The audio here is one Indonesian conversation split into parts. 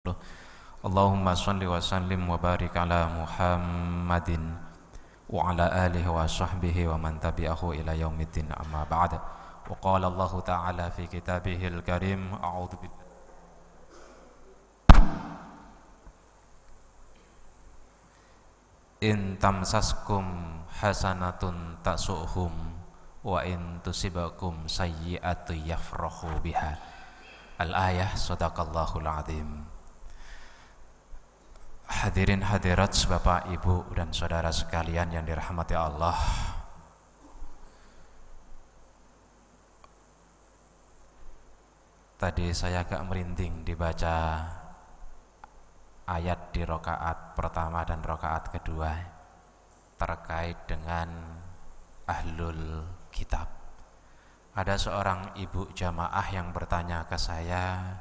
Allahumma salli wa sallim wa barik ala Muhammadin wa ala alihi wa sahbihi wa man tabi'ahu ila yaumiddin, amma ba'd. Wa qala Allah ta'ala fi kitabihil karim, a'udzu billahi in tamsaskum hasanatun tasu'hum wa in tusibakum sayyi'atu yafrahu biha. Al-ayah, sadaqallahul azim. Hadirin hadirat, Bapak, Ibu, dan saudara sekalian yang dirahmati Allah. Tadi saya agak merinding dibaca ayat di rakaat pertama dan rakaat kedua terkait dengan ahlul kitab. Ada seorang ibu jamaah yang bertanya ke saya,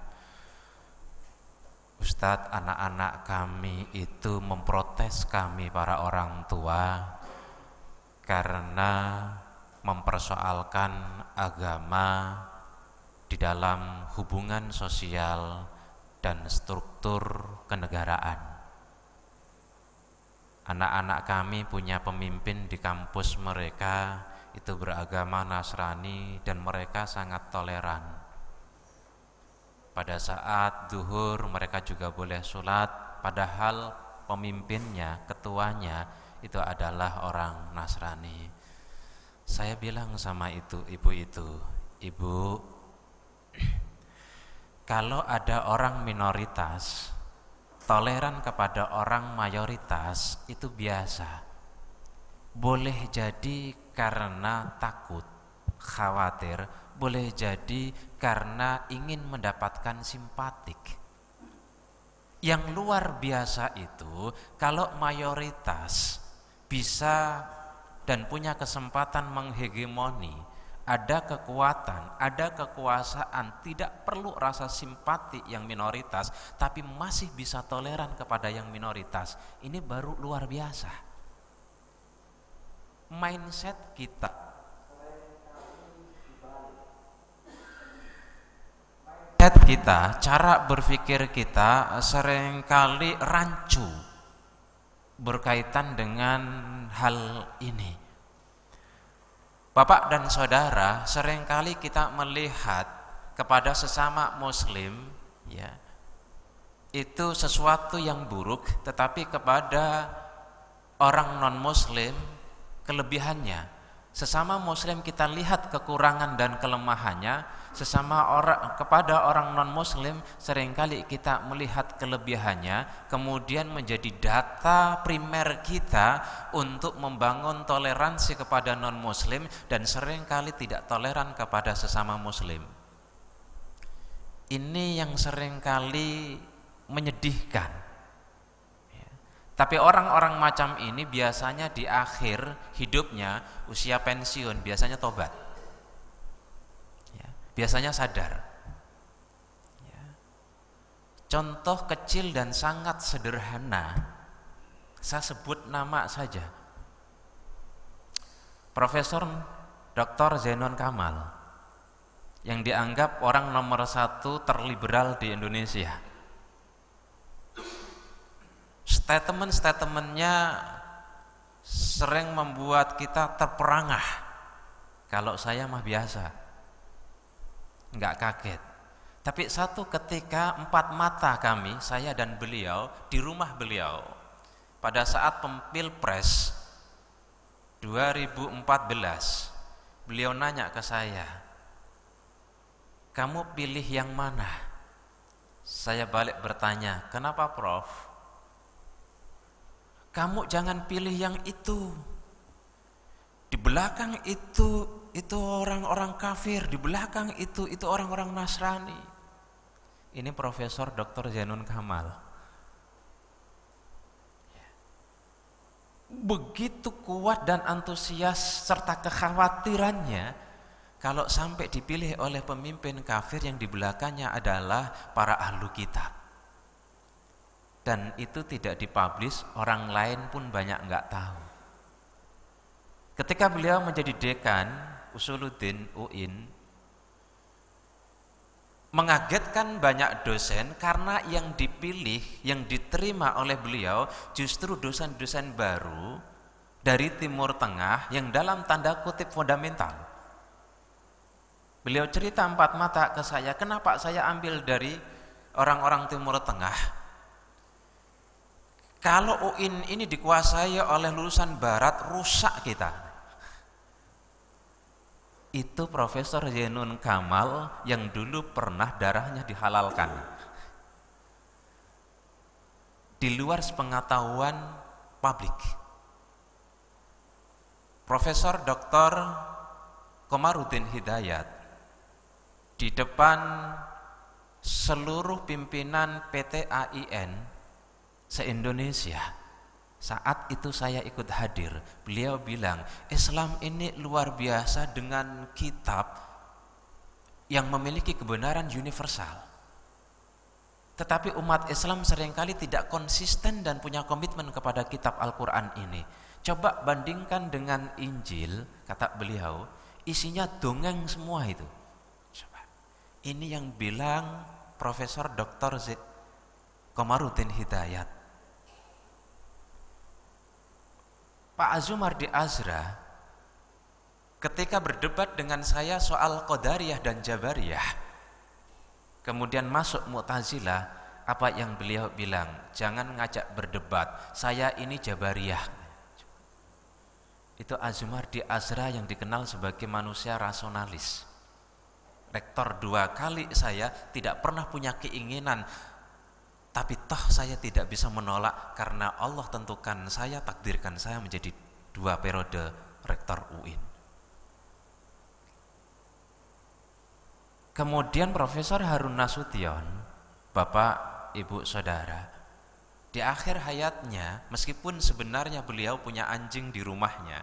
Ustadz, anak-anak kami itu memprotes kami para orang tua karena mempersoalkan agama di dalam hubungan sosial dan struktur kenegaraan. Anak-anak kami punya pemimpin di kampus mereka itu beragama Nasrani dan mereka sangat toleran. Pada saat zuhur mereka juga boleh sholat, padahal pemimpinnya, ketuanya itu adalah orang Nasrani. Saya bilang sama ibu itu, Ibu, kalau ada orang minoritas toleran kepada orang mayoritas itu biasa. Boleh jadi karena takut, khawatir, boleh jadi karena ingin mendapatkan simpatik. Yang luar biasa itu kalau mayoritas bisa dan punya kesempatan menghegemoni, ada kekuatan, ada kekuasaan, tidak perlu rasa simpati yang minoritas, tapi masih bisa toleran kepada yang minoritas. Ini baru luar biasa. Mindset kita, cara berpikir kita seringkali rancu berkaitan dengan hal ini. Bapak dan saudara, seringkali kita melihat kepada sesama muslim ya, itu sesuatu yang buruk, tetapi kepada orang non muslim kelebihannya. Sesama muslim kita lihat kekurangan dan kelemahannya, kepada orang non muslim seringkali kita melihat kelebihannya, kemudian menjadi data primer kita untuk membangun toleransi kepada non muslim dan seringkali tidak toleran kepada sesama muslim. Ini yang seringkali menyedihkan. Tapi orang-orang macam ini biasanya di akhir hidupnya, usia pensiun, biasanya tobat. Biasanya sadar. Contoh kecil dan sangat sederhana, saya sebut nama saja. Profesor Dr. Zainuddin Kamal, yang dianggap orang nomor 1 terliberal di Indonesia. Statement-statementnya sering membuat kita terperangah. Kalau saya mah biasa, nggak kaget. Tapi satu ketika 4 mata kami, saya dan beliau, di rumah beliau pada saat Pilpres 2014, beliau nanya ke saya, kamu pilih yang mana? Saya balik bertanya, kenapa Prof? Kamu jangan pilih yang itu. Di belakang itu orang-orang kafir, di belakang itu orang-orang Nasrani. Ini Profesor Dr. Zainuddin Kamal. Begitu kuat dan antusias serta kekhawatirannya kalau sampai dipilih oleh pemimpin kafir yang di belakangnya adalah para ahlu kitab. Dan itu tidak dipublish, orang lain pun banyak enggak tahu. Ketika beliau menjadi dekan Usuluddin UIN, mengagetkan banyak dosen karena yang dipilih, yang diterima oleh beliau justru dosen-dosen baru dari Timur Tengah yang dalam tanda kutip fundamental. Beliau cerita empat mata ke saya, kenapa saya ambil dari orang-orang Timur Tengah? Kalau UIN ini dikuasai oleh lulusan Barat, rusak kita. Itu Profesor Zainun Kamal yang dulu pernah darahnya dihalalkan. Di luar sepengetahuan publik. Profesor Dr. Komarudin Hidayat di depan seluruh pimpinan PT AIN se-Indonesia. Saat itu saya ikut hadir, beliau bilang, Islam ini luar biasa dengan kitab yang memiliki kebenaran universal. Tetapi umat Islam seringkali tidak konsisten dan punya komitmen kepada kitab Al-Quran ini. Coba bandingkan dengan Injil, kata beliau, isinya dongeng semua itu. Coba. Ini yang bilang Profesor Dr. Komarudin Hidayat. Pak Azumardi Azra ketika berdebat dengan saya soal Qadariyah dan Jabariyah, kemudian masuk Mu'tazilah, apa yang beliau bilang? Jangan ngajak berdebat, saya ini Jabariyah. Itu Azumardi Azra yang dikenal sebagai manusia rasionalis. Rektor 2 kali saya tidak pernah punya keinginan, tapi toh saya tidak bisa menolak karena Allah tentukan saya, takdirkan saya menjadi 2 periode rektor UIN. Kemudian Profesor Harun Nasution, Bapak, Ibu, Saudara, di akhir hayatnya, meskipun sebenarnya beliau punya anjing di rumahnya,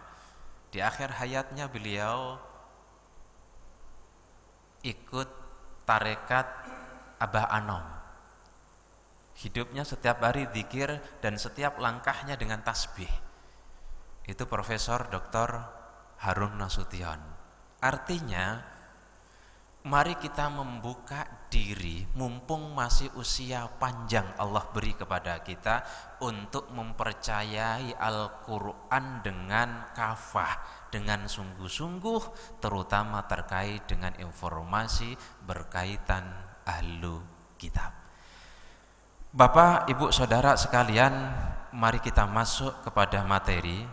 di akhir hayatnya beliau ikut tarekat Abah Anom. Hidupnya setiap hari zikir dan setiap langkahnya dengan tasbih. Itu Profesor Dr. Harun Nasution. Artinya, mari kita membuka diri, mumpung masih usia panjang Allah beri kepada kita, untuk mempercayai Al-Quran dengan kafah, dengan sungguh-sungguh, terutama terkait dengan informasi berkaitan ahlu kitab. Bapak, Ibu, Saudara sekalian, mari kita masuk kepada materi.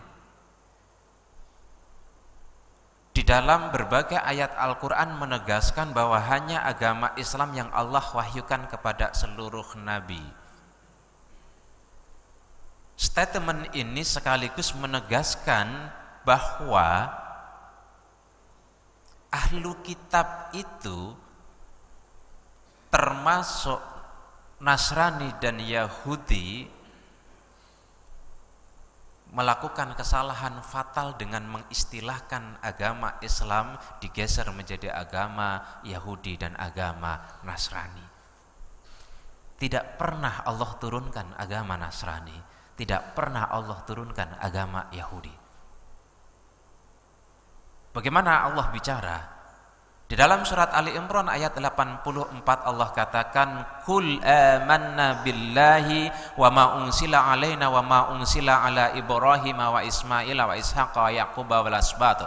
Di dalam berbagai ayat Al-Quran menegaskan bahwa hanya agama Islam yang Allah wahyukan kepada seluruh nabi. Statement ini sekaligus menegaskan bahwa ahlu kitab itu termasuk Nasrani dan Yahudi melakukan kesalahan fatal dengan mengistilahkan agama Islam digeser menjadi agama Yahudi dan agama Nasrani. Tidak pernah Allah turunkan agama Nasrani, tidak pernah Allah turunkan agama Yahudi. Bagaimana Allah bicara? Di dalam surat Ali Imran ayat 84 Allah katakan, Qul amanna billahi wa ma unsila alaina wa ma unsila ala Ibrahim wa Ismail wa Ishaqa wa Yaquba wal asbat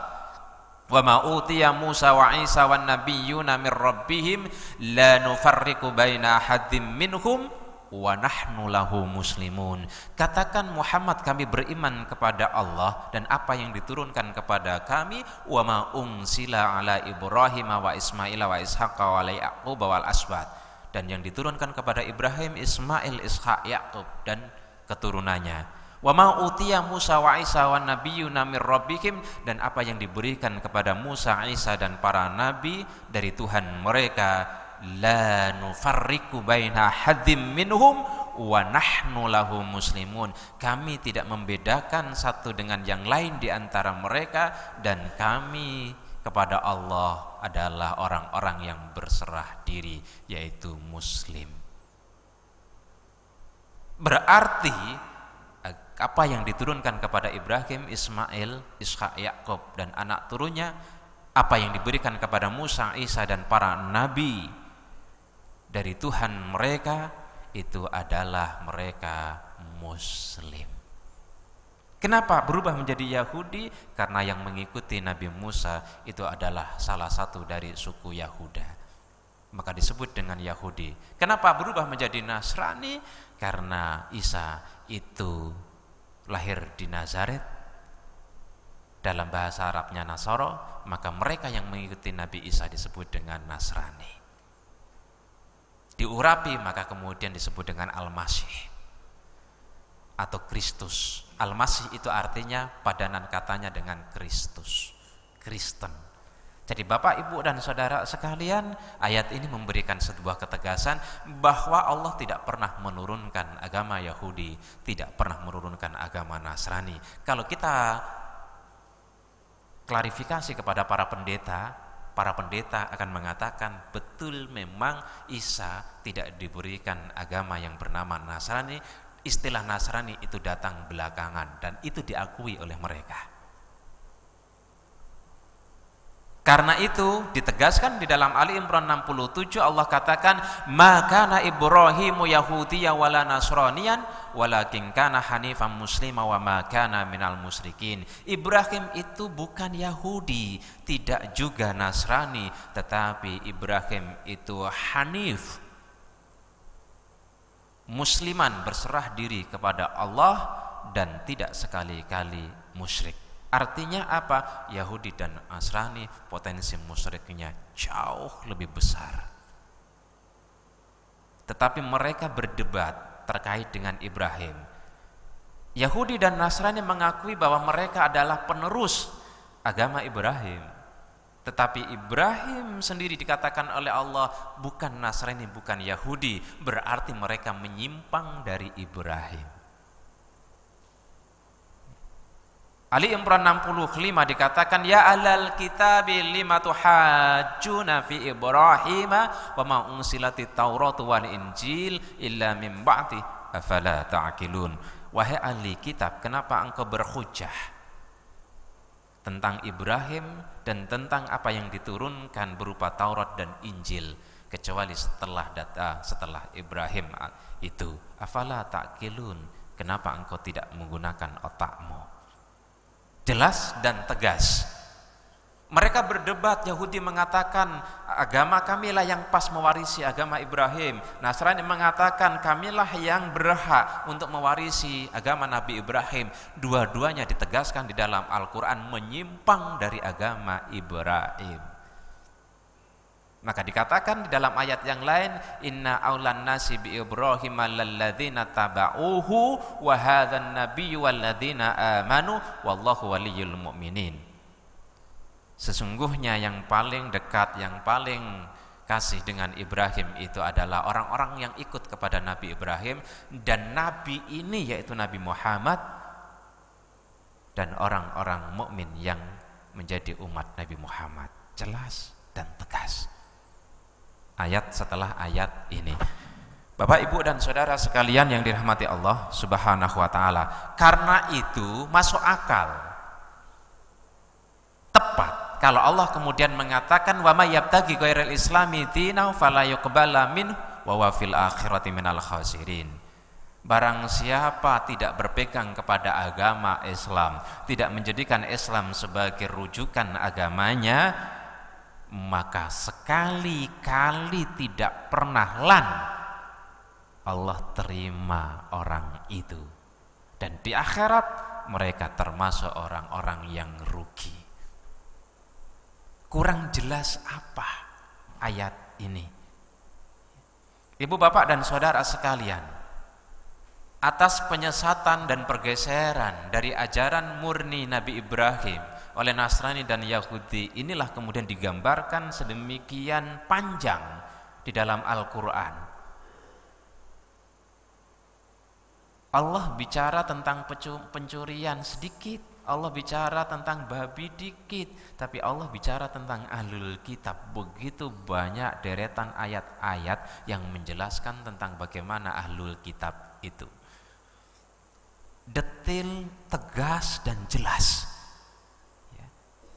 wa ma utiya Musa wa Isa wan nabiyyuna min rabbihim la nufarriqu baina ahadin minhum wa nahnu lahu muslimun. Katakan Muhammad, kami beriman kepada Allah dan apa yang diturunkan kepada kami, wa ma unsila ala Ibrahim wa Ismail wa Ishaqa wa Yaqub wal asbat, dan yang diturunkan kepada Ibrahim, Ismail, Ishaq, Yaqub dan keturunannya. Wa ma utiya Musa wa Isa wan nabiyyuna min rabbihim, dan apa yang diberikan kepada Musa, Isa dan para nabi dari Tuhan mereka, la nufarriqu baina hadim minhum wa nahnu lahu muslimun. Kami tidak membedakan satu dengan yang lain di antara mereka, dan kami kepada Allah adalah orang-orang yang berserah diri, yaitu muslim. Berarti apa yang diturunkan kepada Ibrahim, Ismail, Ishaq, Yaqub dan anak turunnya, apa yang diberikan kepada Musa, Isa dan para nabi, dari Tuhan mereka itu adalah mereka Muslim. Kenapa berubah menjadi Yahudi? Karena yang mengikuti Nabi Musa itu adalah salah satu dari suku Yahuda, maka disebut dengan Yahudi. Kenapa berubah menjadi Nasrani? Karena Isa itu lahir di Nazaret, dalam bahasa Arabnya Nasoro, maka mereka yang mengikuti Nabi Isa disebut dengan Nasrani. Diurapi maka kemudian disebut dengan Al-Masih atau Kristus. Al-Masih itu artinya padanan katanya dengan Kristus, Kristen. Jadi Bapak, Ibu dan Saudara sekalian, ayat ini memberikan sebuah ketegasan bahwa Allah tidak pernah menurunkan agama Yahudi, tidak pernah menurunkan agama Nasrani. Kalau kita klarifikasi kepada para pendeta akan mengatakan betul memang Isa tidak diberikan agama yang bernama Nasrani. Istilah Nasrani itu datang belakangan dan itu diakui oleh mereka. Karena itu ditegaskan di dalam Ali Imran 67, Allah katakan, "Maka Ibrahimu Yahudiyya wala Nasraniyan walakin kana hanifan muslima wa ma kana minal musyrikin." Ibrahim itu bukan Yahudi, tidak juga Nasrani, tetapi Ibrahim itu hanif, musliman, berserah diri kepada Allah dan tidak sekali-kali musyrik. Artinya apa? Yahudi dan Nasrani potensi musyriknya jauh lebih besar. Tetapi mereka berdebat terkait dengan Ibrahim. Yahudi dan Nasrani mengakui bahwa mereka adalah penerus agama Ibrahim. Tetapi Ibrahim sendiri dikatakan oleh Allah bukan Nasrani, bukan Yahudi, berarti mereka menyimpang dari Ibrahim. Ali Imran 65 dikatakan, "Ya ahlal kitabi lima tuhajjuna fi Ibrahim wa ma unsilatit Tauratu wal Injil illa min ba'di afala ta'qilun." Wahai ahli kitab, kenapa engkau berhujah tentang Ibrahim dan tentang apa yang diturunkan berupa Taurat dan Injil kecuali setelah Ibrahim itu? Afala ta'qilun, kenapa engkau tidak menggunakan otakmu? Jelas dan tegas. Mereka berdebat, Yahudi mengatakan agama kamilah yang pas mewarisi agama Ibrahim. Nasrani mengatakan kamilah yang berhak untuk mewarisi agama Nabi Ibrahim. Dua-duanya ditegaskan di dalam Al-Quran menyimpang dari agama Ibrahim. Maka dikatakan di dalam ayat yang lain, "Inna aulan nasi bi Ibrahim alladzina taba'uhu wa hadzan nabiyyu walladzina amanu wallahu waliyyul mu'minin." Sesungguhnya yang paling dekat, yang paling kasih dengan Ibrahim itu adalah orang-orang yang ikut kepada Nabi Ibrahim, dan Nabi ini yaitu Nabi Muhammad, dan orang-orang mukmin yang menjadi umat Nabi Muhammad. Jelas dan tegas ayat setelah ayat ini. Bapak, Ibu dan Saudara sekalian yang dirahmati Allah Subhanahu wa taala, karena itu masuk akal, tepat kalau Allah kemudian mengatakan, "Wa may yabtaghi ghairal islami dinan fala yuqbala minhu wa huwa fil akhirati minal khasirin." Barang siapa tidak berpegang kepada agama Islam, tidak menjadikan Islam sebagai rujukan agamanya, maka sekali-kali tidak pernah Allah terima orang itu, dan di akhirat mereka termasuk orang-orang yang rugi. Kurang jelas apa ayat ini? Ibu, bapak dan saudara sekalian, atas penyesatan dan pergeseran dari ajaran murni Nabi Ibrahim oleh Nasrani dan Yahudi, inilah kemudian digambarkan sedemikian panjang di dalam Al-Quran. Allah bicara tentang pencurian sedikit, Allah bicara tentang babi dikit, tapi Allah bicara tentang ahlul kitab. Begitu banyak deretan ayat-ayat yang menjelaskan tentang bagaimana ahlul kitab itu. Detail, tegas, dan jelas.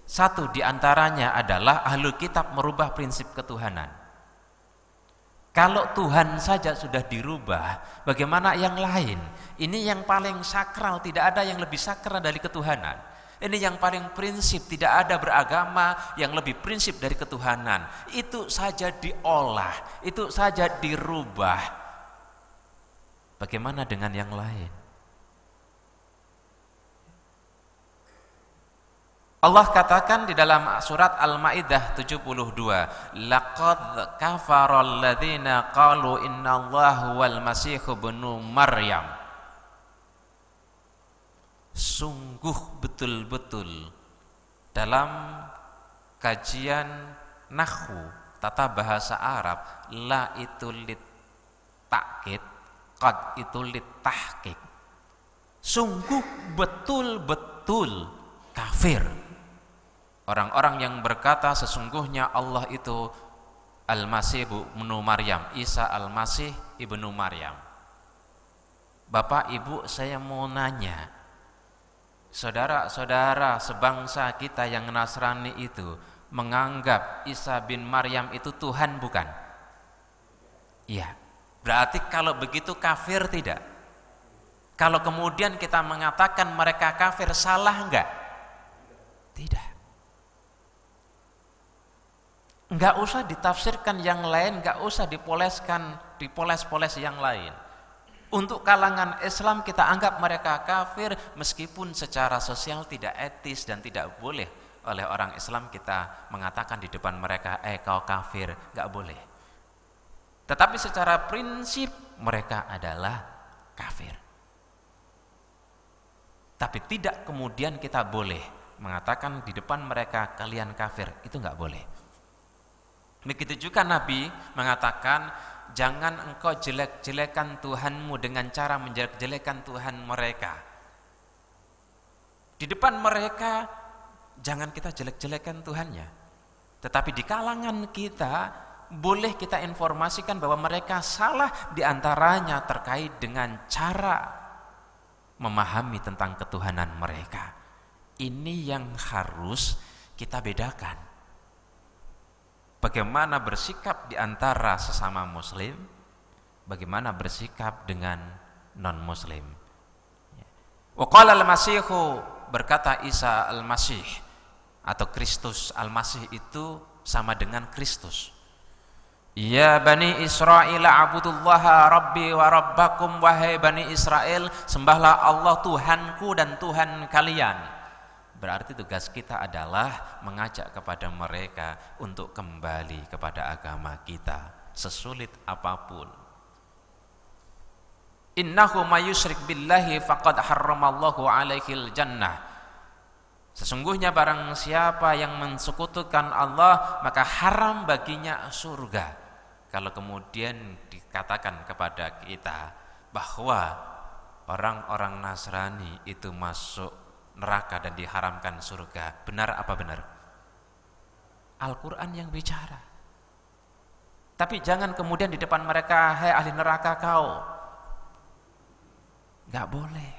Satu di antaranya adalah ahlul kitab merubah prinsip ketuhanan. Kalau Tuhan saja sudah dirubah, bagaimana yang lain? Ini yang paling sakral, tidak ada yang lebih sakral dari ketuhanan. Ini yang paling prinsip, tidak ada beragama yang lebih prinsip dari ketuhanan. Itu saja diolah, itu saja dirubah. Bagaimana dengan yang lain? Allah katakan di dalam surat Al-Maidah 72, laqad kafaral ladzina qalu innallaha huwal masih ibnu Maryam. Sungguh betul-betul dalam kajian nahwu, tata bahasa Arab, la itu lit takkid, qad itu lit tahqiq. Sungguh betul-betul kafir orang-orang yang berkata sesungguhnya Allah itu Al-Masih ibnu Maryam, Isa Al-Masih ibnu Maryam. Bapak Ibu, saya mau nanya, saudara-saudara sebangsa kita yang Nasrani itu menganggap Isa bin Maryam itu Tuhan bukan? Iya. Berarti kalau begitu kafir tidak? Kalau kemudian kita mengatakan mereka kafir, salah enggak? Tidak. Enggak usah ditafsirkan yang lain, enggak usah dipoles-poles yang lain. Untuk kalangan Islam kita anggap mereka kafir meskipun secara sosial tidak etis dan tidak boleh oleh orang Islam kita mengatakan di depan mereka, kau kafir, enggak boleh. Tetapi secara prinsip mereka adalah kafir. Tapi tidak kemudian kita boleh mengatakan di depan mereka kalian kafir, itu enggak boleh. Begitu juga Nabi mengatakan, jangan engkau jelek-jelekan Tuhanmu dengan cara menjelek-jelekan Tuhan mereka. Di depan mereka jangan kita jelek-jelekan Tuhannya. Tetapi di kalangan kita boleh kita informasikan bahwa mereka salah, diantaranya terkait dengan cara memahami tentang ketuhanan mereka. Ini yang harus kita bedakan. Bagaimana bersikap di antara sesama muslim, bagaimana bersikap dengan non-muslim. Wa qala al-Masihu, berkata Isa al-Masih atau Kristus al-Masih itu sama dengan Kristus. Ya Bani Israel a'budullaha rabbi wa rabbakum, wahai Bani Israel, sembahlah Allah Tuhanku dan Tuhan kalian. Berarti tugas kita adalah mengajak kepada mereka untuk kembali kepada agama kita sesulit apapun. Innahu may yusyrik billahi faqad harramallahu alaihil jannah. Sesungguhnya barang siapa yang mensekutukan Allah, maka haram baginya surga. Kalau kemudian dikatakan kepada kita bahwa orang-orang Nasrani itu masuk neraka dan diharamkan surga, benar apa benar? Al-Quran yang bicara. Tapi jangan kemudian di depan mereka, hai ahli neraka kau, gak boleh.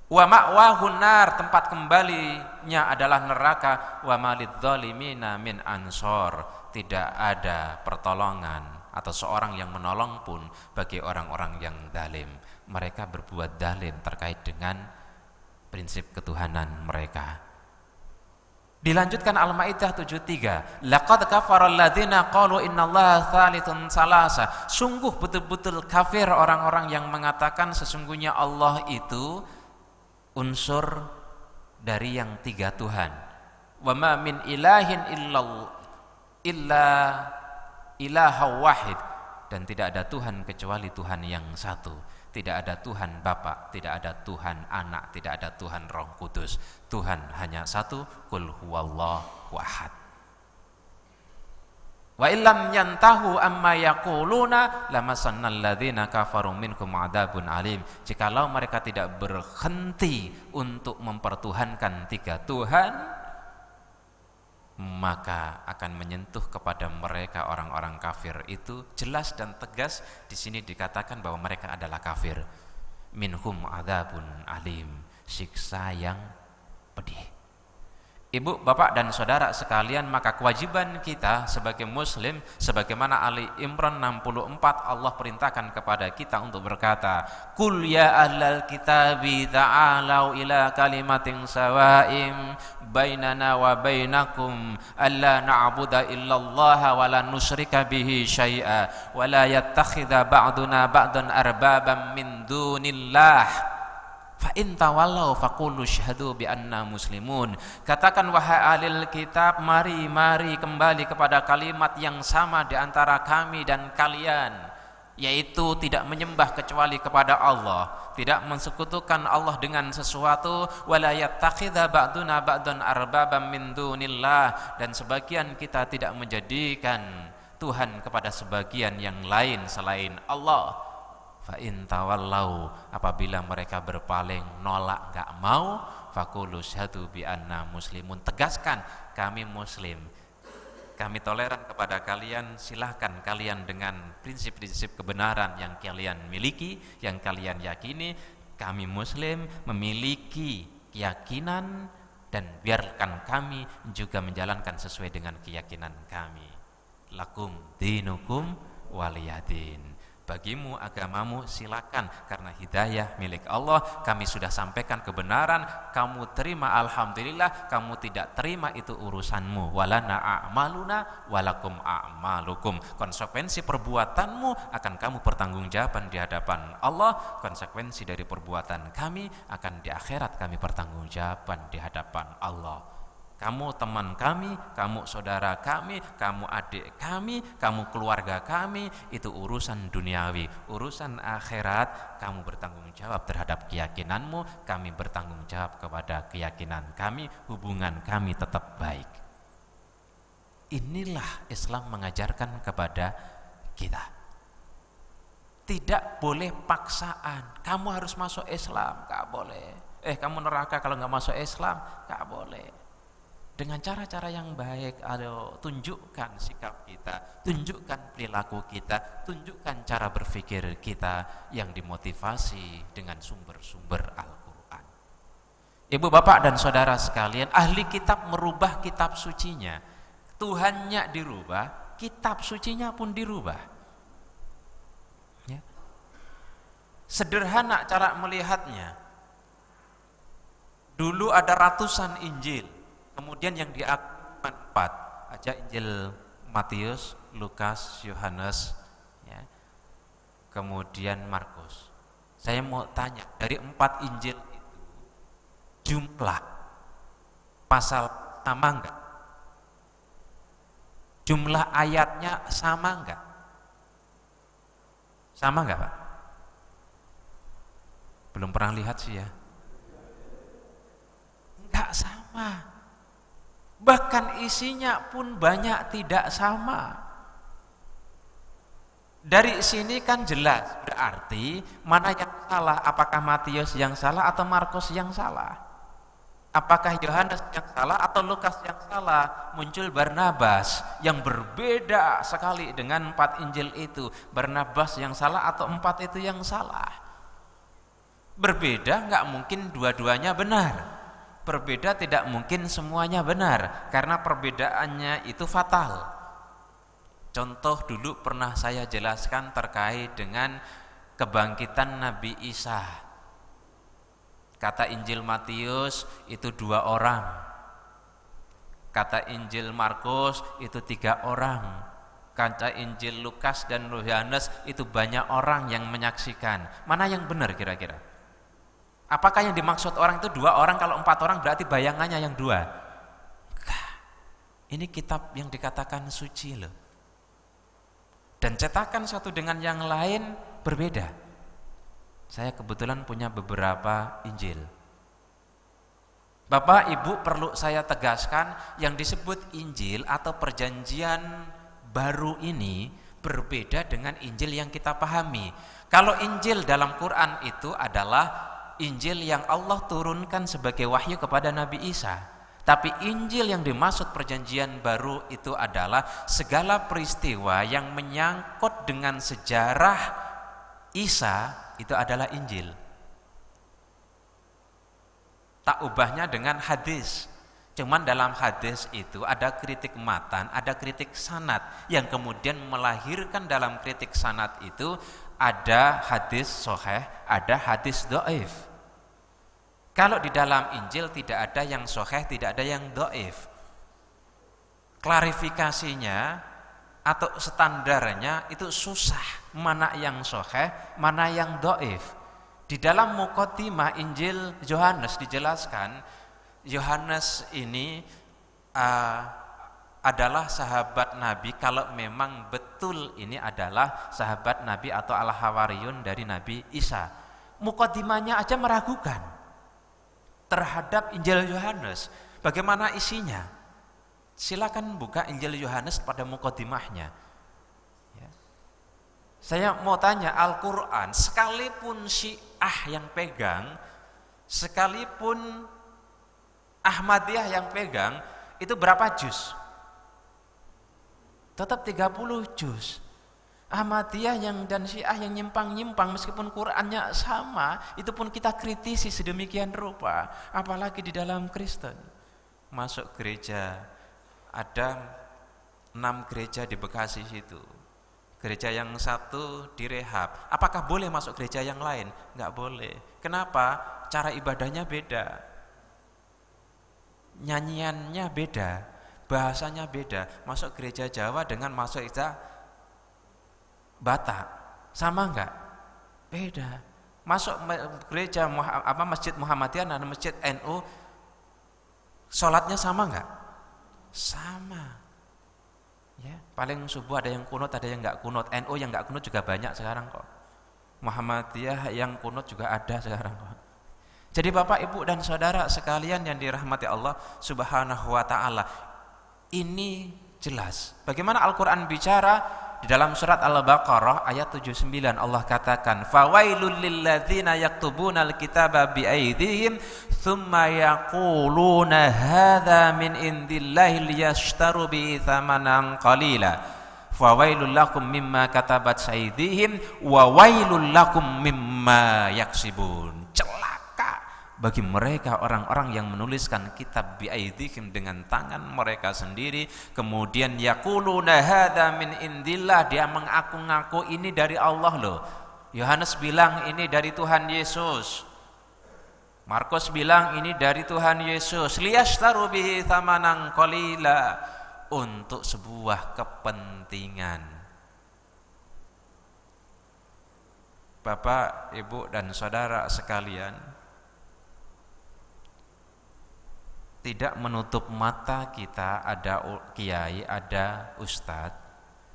Wa ma'wahun nar, tempat kembalinya adalah neraka. Wa malidz zalimina min ansor, tidak ada pertolongan atau seorang yang menolong pun bagi orang-orang yang zalim. Mereka berbuat zalim terkait dengan prinsip ketuhanan mereka. Dilanjutkan Al-Maidah 73, laqad kafara alladzina qalu innallaha tsalitsun salasa. Sungguh betul-betul kafir orang-orang yang mengatakan sesungguhnya Allah itu unsur dari yang tiga Tuhan. Wa ma min ilahin illa ilaha wahid, dan tidak ada Tuhan kecuali Tuhan yang satu. Tidak ada Tuhan Bapa, tidak ada Tuhan Anak, tidak ada Tuhan Roh Kudus. Tuhan hanya satu, qul huwallahu ahad. Wa illam yantahu amma yaquluna lamassannal ladzina kafaru minkum adzabun alim. Jikalau mereka tidak berhenti untuk mempertuhankan tiga Tuhan, maka akan menyentuh kepada mereka orang-orang kafir itu. Jelas dan tegas di sini dikatakan bahwa mereka adalah kafir. Minhum adzabun alim, siksa yang pedih. Ibu, bapak dan saudara sekalian, maka kewajiban kita sebagai muslim, sebagaimana Ali Imran 64 Allah perintahkan kepada kita untuk berkata, "Qul ya ahlal kitabi ta'alau ila kalimatin sawa'im bainana wa bainakum alla na'budu illallah wa la nusyrika bihi syai'a wa la yattakhidha ba'duna ba'dan arbaban min dunillah." Fa in tawallau faqulu syahadu bi anna muslimun. Katakan wahai ahli kitab, mari kembali kepada kalimat yang sama di antara kami dan kalian, yaitu tidak menyembah kecuali kepada Allah, tidak mensekutukan Allah dengan sesuatu, wala yattakhidha ba'duna ba'dan arbaban min dunillah, dan sebagian kita tidak menjadikan Tuhan kepada sebagian yang lain selain Allah. Fa in tawallau, apabila mereka berpaling, nolak, enggak mau, faqulu syahadu bi anna muslimun, tegaskan kami muslim, kami toleran kepada kalian, silahkan kalian dengan prinsip-prinsip kebenaran yang kalian miliki, yang kalian yakini, kami muslim memiliki keyakinan dan biarkan kami juga menjalankan sesuai dengan keyakinan kami. Lakum dinukum waliyadin. Bagimu agamamu silakan, karena hidayah milik Allah. Kami sudah sampaikan kebenaran, kamu terima alhamdulillah, kamu tidak terima itu urusanmu. Walana a'maluna walakum a'malukum. Konsekuensi perbuatanmu akan kamu pertanggungjawaban di hadapan Allah, konsekuensi dari perbuatan kami akan di akhirat kami pertanggungjawaban di hadapan Allah. Kamu teman kami, kamu saudara kami, kamu adik kami, kamu keluarga kami, itu urusan duniawi. Urusan akhirat, kamu bertanggung jawab terhadap keyakinanmu, kami bertanggung jawab kepada keyakinan kami, hubungan kami tetap baik. Inilah Islam mengajarkan kepada kita. Tidak boleh paksaan, kamu harus masuk Islam, gak boleh. Kamu neraka kalau gak masuk Islam, gak boleh. Dengan cara-cara yang baik, tunjukkan sikap kita, tunjukkan perilaku kita, tunjukkan cara berpikir kita yang dimotivasi dengan sumber-sumber Al-Quran. Ibu, bapak, dan saudara sekalian, ahli kitab merubah kitab sucinya. Tuhannya dirubah, kitab sucinya pun dirubah. Ya. Sederhana cara melihatnya. Dulu ada ratusan Injil, kemudian yang diakui 4 aja, Injil Matius, Lukas, Yohanes, ya. Kemudian Markus. Saya mau tanya, dari 4 Injil itu jumlah pasal sama enggak? Jumlah ayatnya sama enggak? Sama enggak, Pak? Belum pernah lihat sih ya. Enggak sama. Bahkan isinya pun banyak tidak sama. Dari sini kan jelas, berarti mana yang salah? Apakah Matius yang salah atau Markus yang salah? Apakah Yohanes yang salah atau Lukas yang salah? Muncul Barnabas yang berbeda sekali dengan 4 Injil itu. Barnabas yang salah atau 4 itu yang salah? Berbeda, nggak mungkin dua-duanya benar. Berbeda tidak mungkin semuanya benar, karena perbedaannya itu fatal. Contoh dulu pernah saya jelaskan terkait dengan kebangkitan Nabi Isa. Kata Injil Matius itu 2 orang, kata Injil Markus itu 3 orang, kata Injil Lukas dan Yohanes itu banyak orang yang menyaksikan. Mana yang benar kira-kira? Apakah yang dimaksud orang itu 2 orang, kalau 4 orang berarti bayangannya yang 2? Ini kitab yang dikatakan suci loh. Dan cetakan satu dengan yang lain berbeda. Saya kebetulan punya beberapa Injil. Bapak Ibu, perlu saya tegaskan, yang disebut Injil atau perjanjian baru ini berbeda dengan Injil yang kita pahami. Kalau Injil dalam Quran itu adalah Injil yang Allah turunkan sebagai wahyu kepada Nabi Isa. Tapi Injil yang dimaksud perjanjian baru itu adalah segala peristiwa yang menyangkut dengan sejarah Isa, itu adalah Injil. Tak ubahnya dengan hadis. Cuman dalam hadis itu ada kritik matan, ada kritik sanad, yang kemudian melahirkan dalam kritik sanad itu ada hadis sahih, ada hadis dhaif. Kalau di dalam Injil tidak ada yang sahih, tidak ada yang dhaif. Klarifikasinya atau standarnya itu susah, mana yang sahih, mana yang dhaif. Di dalam muqaddimah Injil Yohanes dijelaskan Yohanes ini adalah sahabat Nabi kalau memang betul ini adalah sahabat Nabi atau al-hawariyun dari Nabi Isa. Muqaddimahnya aja meragukan terhadap Injil Yohanes. Bagaimana isinya? Silakan buka Injil Yohanes pada muqaddimahnya. Ya. Saya mau tanya, Al-Quran sekalipun Syiah yang pegang, sekalipun Ahmadiyah yang pegang, itu berapa juz? Tetap 30 juz. Ahmadiyah dan Syiah yang nyimpang-nyimpang meskipun Qur'annya sama, itu pun kita kritisi sedemikian rupa, apalagi di dalam Kristen. Masuk gereja, ada 6 gereja di Bekasi situ. Gereja yang satu direhab. Apakah boleh masuk gereja yang lain? Enggak boleh. Kenapa? Cara ibadahnya beda. Nyanyiannya beda, bahasanya beda. Masuk gereja Jawa dengan masuk gereja Batak sama enggak? Beda. Masuk gereja Masjid Muhammadiyah dan Masjid NU, sholatnya sama enggak? Sama. Ya, paling subuh ada yang kunut, ada yang enggak kunut. NU yang enggak kunut juga banyak sekarang kok. Muhammadiyah yang kunut juga ada sekarang kok. Jadi Bapak, Ibu dan Saudara sekalian yang dirahmati Allah Subhanahu wa taala, ini jelas. Bagaimana Al-Qur'an bicara di dalam surat Al-Baqarah ayat 79, Allah katakan, "Fawailul lilladzina yaktubunal kitaba biaydihim tsumma yaquluna hadza min indillahi liyashtaru bi tsamanan qalila. Fawailul lakum mimma katabat aydihim wa wailul lakum mimma yaksibun." Bagi mereka orang-orang yang menuliskan kitab biaidihim dengan tangan mereka sendiri, kemudian yaquluna hadza min indillah, dia mengaku-ngaku ini dari Allah loh. Yohanes bilang ini dari Tuhan Yesus. Markus bilang ini dari Tuhan Yesus. Liyashtaru bihi tsamanan qalila, untuk sebuah kepentingan. Bapak, Ibu dan Saudara sekalian, tidak menutup mata kita ada kiai, ada ustadz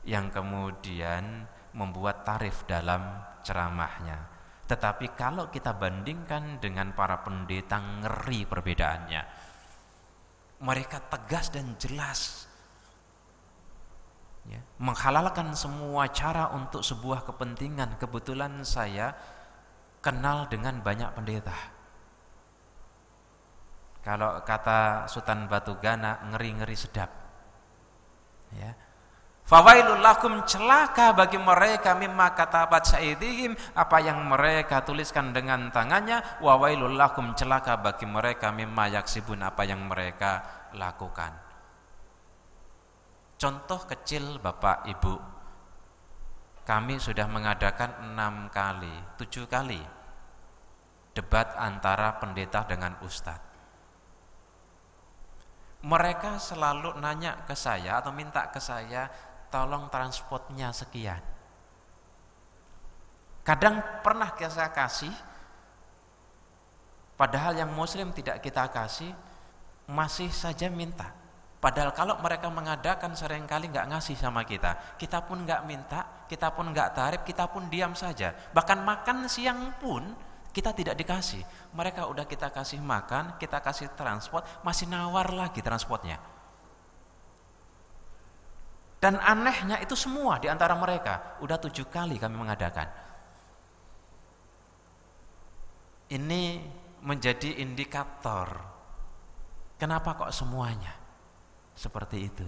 yang kemudian membuat tarif dalam ceramahnya. Tetapi kalau kita bandingkan dengan para pendeta, ngeri perbedaannya. Mereka tegas dan jelas, ya, menghalalkan semua cara untuk sebuah kepentingan. Kebetulan saya kenal dengan banyak pendeta. Kalau kata Sultan Batugana, ngeri-ngeri sedap. Ya. Fawailul lakum, celaka bagi mereka mimma katabat aydihim, apa yang mereka tuliskan dengan tangannya. Wa wailul lakum, celaka bagi mereka mimma yaksibun, apa yang mereka lakukan. Contoh kecil Bapak Ibu, kami sudah mengadakan 6 kali, 7 kali debat antara pendeta dengan ustadz. Mereka selalu nanya ke saya atau minta ke saya, tolong transportnya sekian. Kadang pernah saya kasih, padahal yang muslim tidak kita kasih, masih saja minta. Padahal kalau mereka mengadakan seringkali nggak ngasih sama kita, kita pun nggak minta, kita pun nggak tarif, kita pun diam saja. Bahkan makan siang pun kita tidak dikasih. Mereka udah kita kasih makan, kita kasih transport, masih nawar lagi transportnya. Dan anehnya itu semua di antara mereka udah 7 kali kami mengadakan. Ini menjadi indikator kenapa kok semuanya seperti itu.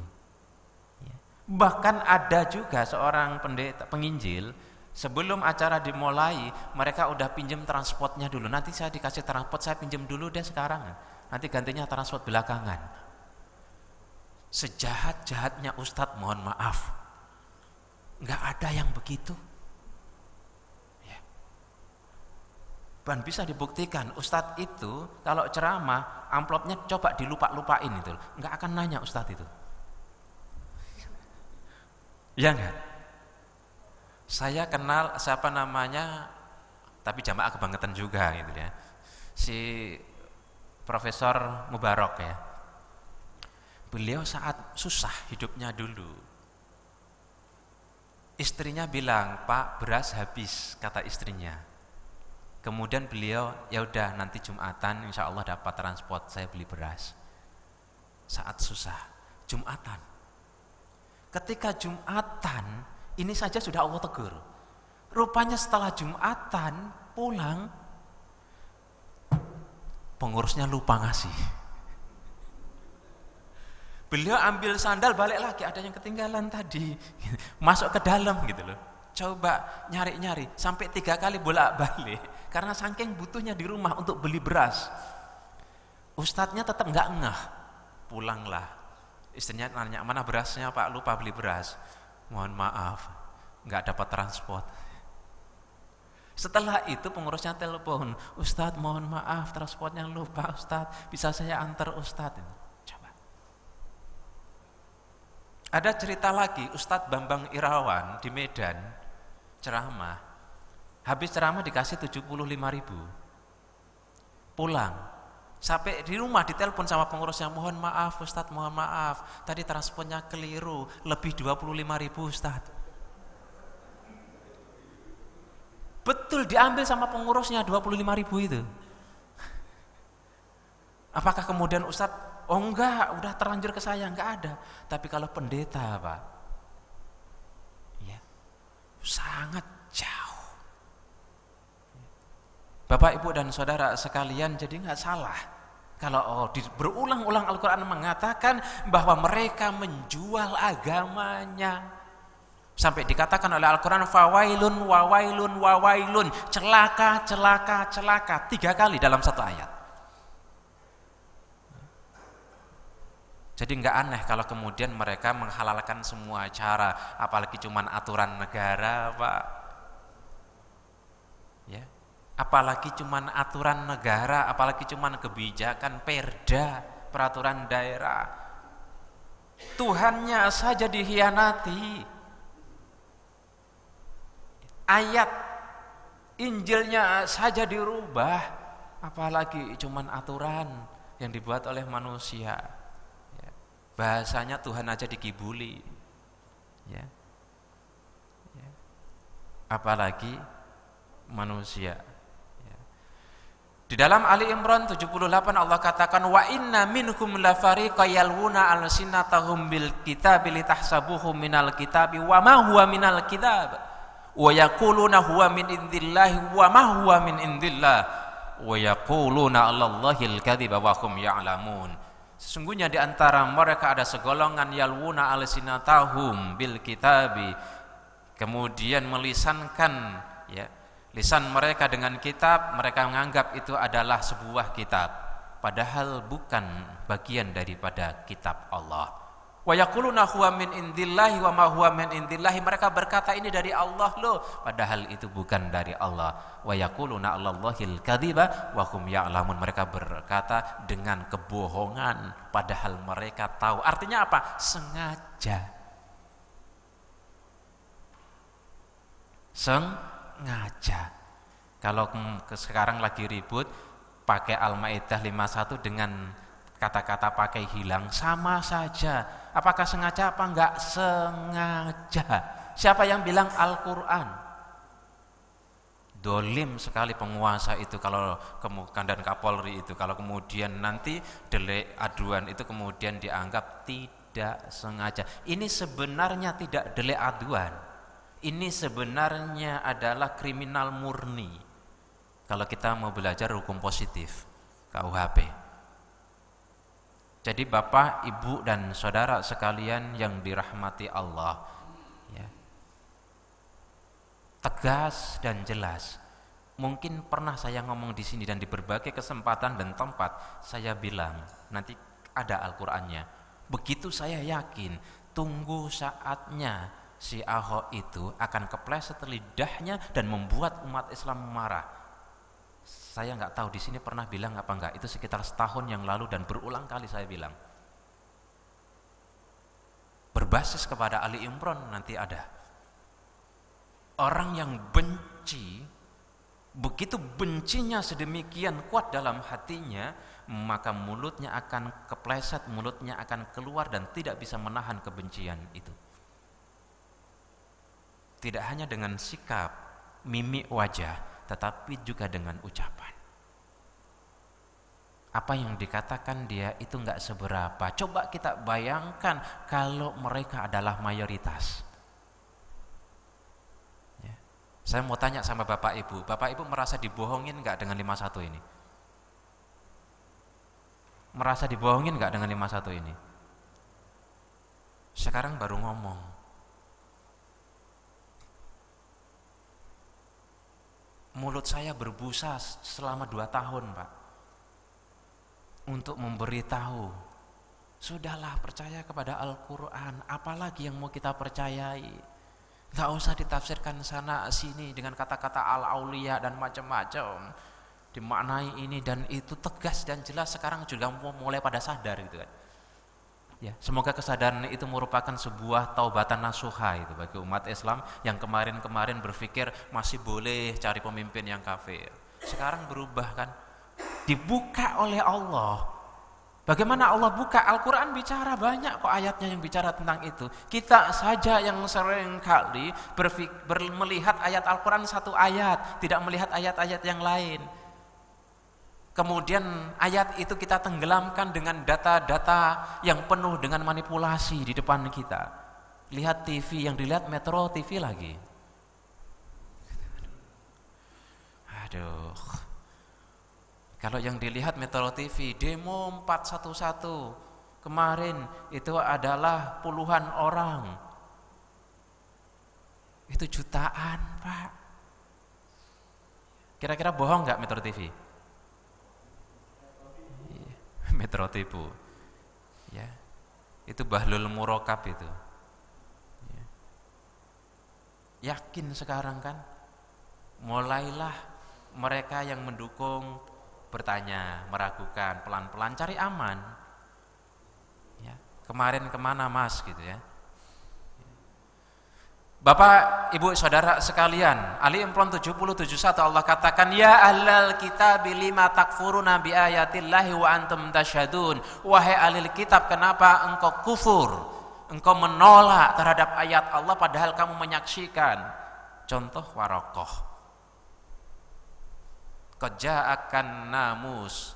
Bahkan ada juga seorang pendeta penginjil, sebelum acara dimulai, mereka udah pinjam transportnya dulu. Nanti saya dikasih transport, saya pinjam dulu deh sekarang. Nanti gantinya transport belakangan. Sejahat-jahatnya ustadz, mohon maaf, nggak ada yang begitu. Ya. Dan bisa dibuktikan ustadz itu kalau ceramah amplopnya coba dilupa-lupain itu, nggak akan nanya ustadz itu. Ya enggak? Saya kenal siapa namanya, tapi jamaah kebangetan juga gitu ya. Si Profesor Mubarok ya. Beliau saat susah hidupnya dulu, istrinya bilang, "Pak, beras habis," kata istrinya. Kemudian beliau, "Ya udah nanti Jumatan insya Allah dapat transport, saya beli beras." Saat susah, Jumatan. Ketika Jumatan, ini saja sudah Allah tegur. Rupanya setelah Jumatan pulang, pengurusnya lupa ngasih. Beliau ambil sandal balik lagi, ada yang ketinggalan tadi, masuk ke dalam gitu loh. Coba nyari-nyari sampai 3 kali bolak-balik karena saking butuhnya di rumah untuk beli beras. Ustadznya tetap nggak ngeh, pulanglah. Istrinya nanya, "Mana berasnya Pak? Lupa beli beras." "Mohon maaf, nggak dapat transport." Setelah itu pengurusnya telepon, "Ustadz, mohon maaf, transportnya lupa Ustadz, bisa saya antar Ustadz?" Ada cerita lagi, Ustadz Bambang Irawan di Medan ceramah, habis ceramah dikasih 75.000, pulang, sampai di rumah ditelepon sama pengurusnya, "Mohon maaf Ustadz, mohon maaf, tadi transportnya keliru, lebih 25.000 Ustadz." Betul, diambil sama pengurusnya 25.000 itu. Apakah kemudian Ustadz, "Oh enggak, udah terlanjur ke saya"? Enggak ada. Tapi kalau pendeta Pak, ya, sangat jauh. Bapak, Ibu dan saudara sekalian, jadi enggak salah kalau berulang-ulang Al-Quran mengatakan bahwa mereka menjual agamanya. Sampai dikatakan oleh Al-Quran, "Fawailun, wawailun, wawailun", celaka, celaka, celaka, 3 kali dalam satu ayat. Jadi nggak aneh kalau kemudian mereka menghalalkan semua cara, apalagi cuman aturan negara, Pak. Ya, apalagi cuman aturan negara, apalagi cuman kebijakan perda, peraturan daerah. Tuhannya saja dikhianati. Ayat Injilnya saja dirubah, apalagi cuman aturan yang dibuat oleh manusia. Bahasanya Tuhan aja dikibuli, ya. Apalagi manusia, ya. Di dalam Ali Imran 78 Allah katakan, "Wa inna minhum lafariqa yalwuna alsinatahum bil kitabi litahsabuhu minal kitabi wa ma huwa minal kitab wa yaquluna huwa min indillahi wa ma huwa min indillah wa yaquluna 'alallahil kadziba wa hum ya'lamun." Sesungguhnya di antara mereka ada segolongan yalwuna alsinatahum bil kitabi, kemudian melisankan, ya, lisan mereka dengan kitab, mereka menganggap itu adalah sebuah kitab, padahal bukan bagian daripada kitab Allah. Wa yaquluna huwa min indillahi wa ma huwa min indillahi, mereka berkata ini dari Allah loh, padahal itu bukan dari Allah. Wa yaquluna 'alallahil kadziba wa hum ya'lamun, mereka berkata dengan kebohongan padahal mereka tahu. Artinya apa? Sengaja. Sengaja. Kalau sekarang lagi ribut pakai Al-Maidah 51 dengan kata-kata pakai hilang, sama saja. Apakah sengaja apa enggak? Sengaja. Siapa yang bilang? Al-Quran. Dolim sekali penguasa itu kalau dan Kapolri itu kalau kemudian nanti delik aduan itu kemudian dianggap tidak sengaja. Ini sebenarnya tidak delik aduan. Ini sebenarnya adalah kriminal murni. Kalau kita mau belajar hukum positif KUHP. Jadi Bapak, Ibu dan saudara sekalian yang dirahmati Allah, ya, tegas dan jelas. Mungkin pernah saya ngomong di sini dan di berbagai kesempatan dan tempat saya bilang, nanti ada Al-Qur'annya, Begitu saya yakin, tunggu saatnya si Ahok itu akan kepleset lidahnya dan membuat umat Islam marah. Saya nggak tahu di sini pernah bilang apa enggak, itu sekitar setahun yang lalu dan berulang kali saya bilang. Berbasis kepada Ali Imran nanti ada. Orang yang benci, begitu bencinya sedemikian kuat dalam hatinya, maka mulutnya akan kepleset, mulutnya akan keluar dan tidak bisa menahan kebencian itu. Tidak hanya dengan sikap, mimik wajah, tetapi juga dengan ucapan. Apa yang dikatakan dia itu enggak seberapa. Coba kita bayangkan kalau mereka adalah mayoritas. Ya. Saya mau tanya sama Bapak Ibu merasa dibohongin enggak dengan 51 ini? Merasa dibohongin enggak dengan 51 ini? Sekarang baru ngomong. Mulut saya berbusa selama 2 tahun, Pak, untuk memberitahu, sudahlah percaya kepada Al-Quran, apalagi yang mau kita percayai, gak usah ditafsirkan sana sini dengan kata-kata al-auliya dan macam-macam, dimaknai ini dan itu, tegas dan jelas. Sekarang juga mulai pada sadar gitu kan. Ya, semoga kesadaran itu merupakan sebuah taubatan nasuha itu bagi umat Islam yang kemarin-kemarin berpikir masih boleh cari pemimpin yang kafir. Sekarang berubah kan, dibuka oleh Allah. Bagaimana Allah buka? Al-Quran bicara banyak kok ayatnya yang bicara tentang itu. Kita saja yang sering kali melihat ayat Al-Quran satu ayat, tidak melihat ayat-ayat yang lain. Kemudian ayat itu kita tenggelamkan dengan data-data yang penuh dengan manipulasi di depan kita. Lihat TV, yang dilihat Metro TV lagi. Aduh. Kalau yang dilihat Metro TV, demo 411 kemarin itu adalah puluhan orang. Itu jutaan, Pak. Kira-kira bohong nggak Metro TV? Metro tipu, ya, itu Bahlul Murokab itu, ya. Yakin sekarang kan, mulailah mereka yang mendukung bertanya, meragukan, pelan-pelan cari aman, ya. Kemarin kemana Mas gitu ya. Bapak, Ibu, Saudara sekalian, Ali Imran 70-71 Allah katakan, ya ahlal kitab lima takfuruna bi ayatillahi wa antum tasyhadun. Wahai ahli kitab, kenapa engkau kufur? Engkau menolak terhadap ayat Allah padahal kamu menyaksikan. Contoh Waraqah. Qad ja'akan namus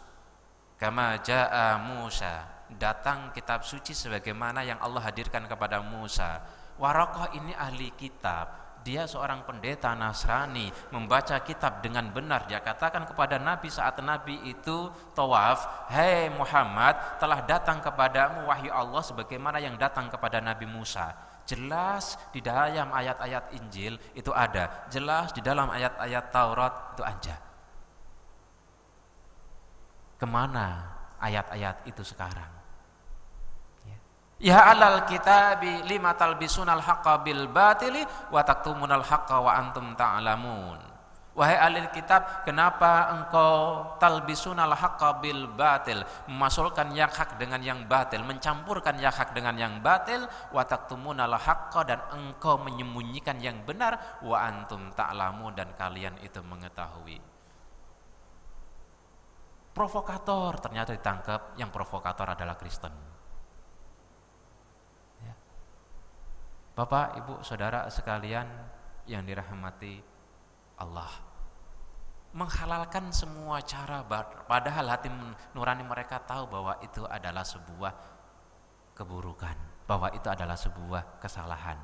kama ja'a Musa. Datang kitab suci sebagaimana yang Allah hadirkan kepada Musa. Waraqah ini ahli kitab, dia seorang pendeta Nasrani, membaca kitab dengan benar. Dia katakan kepada Nabi saat Nabi itu tawaf, "Hei Muhammad, telah datang kepadamu wahyu Allah sebagaimana yang datang kepada Nabi Musa." Jelas di dalam ayat-ayat Injil itu ada, jelas di dalam ayat-ayat Taurat itu ada. Kemana ayat-ayat itu sekarang? Ya alal kitabi lima talbisunal haqqa bil batili wa taktumunal haqqa wa antum ta'lamun. Wahai ahli kitab, kenapa engkau talbisunal haqqa bil batil, memasukkan yang hak dengan yang batil, mencampurkan yang hak dengan yang batil, wa taktumunal haqqa, dan engkau menyembunyikan yang benar, wa antum ta'lamun, dan kalian itu mengetahui. Provokator ternyata ditangkap, yang provokator adalah Kristen. Bapak, Ibu, Saudara sekalian yang dirahmati Allah, menghalalkan semua cara, padahal hati nurani mereka tahu bahwa itu adalah sebuah keburukan, bahwa itu adalah sebuah kesalahan,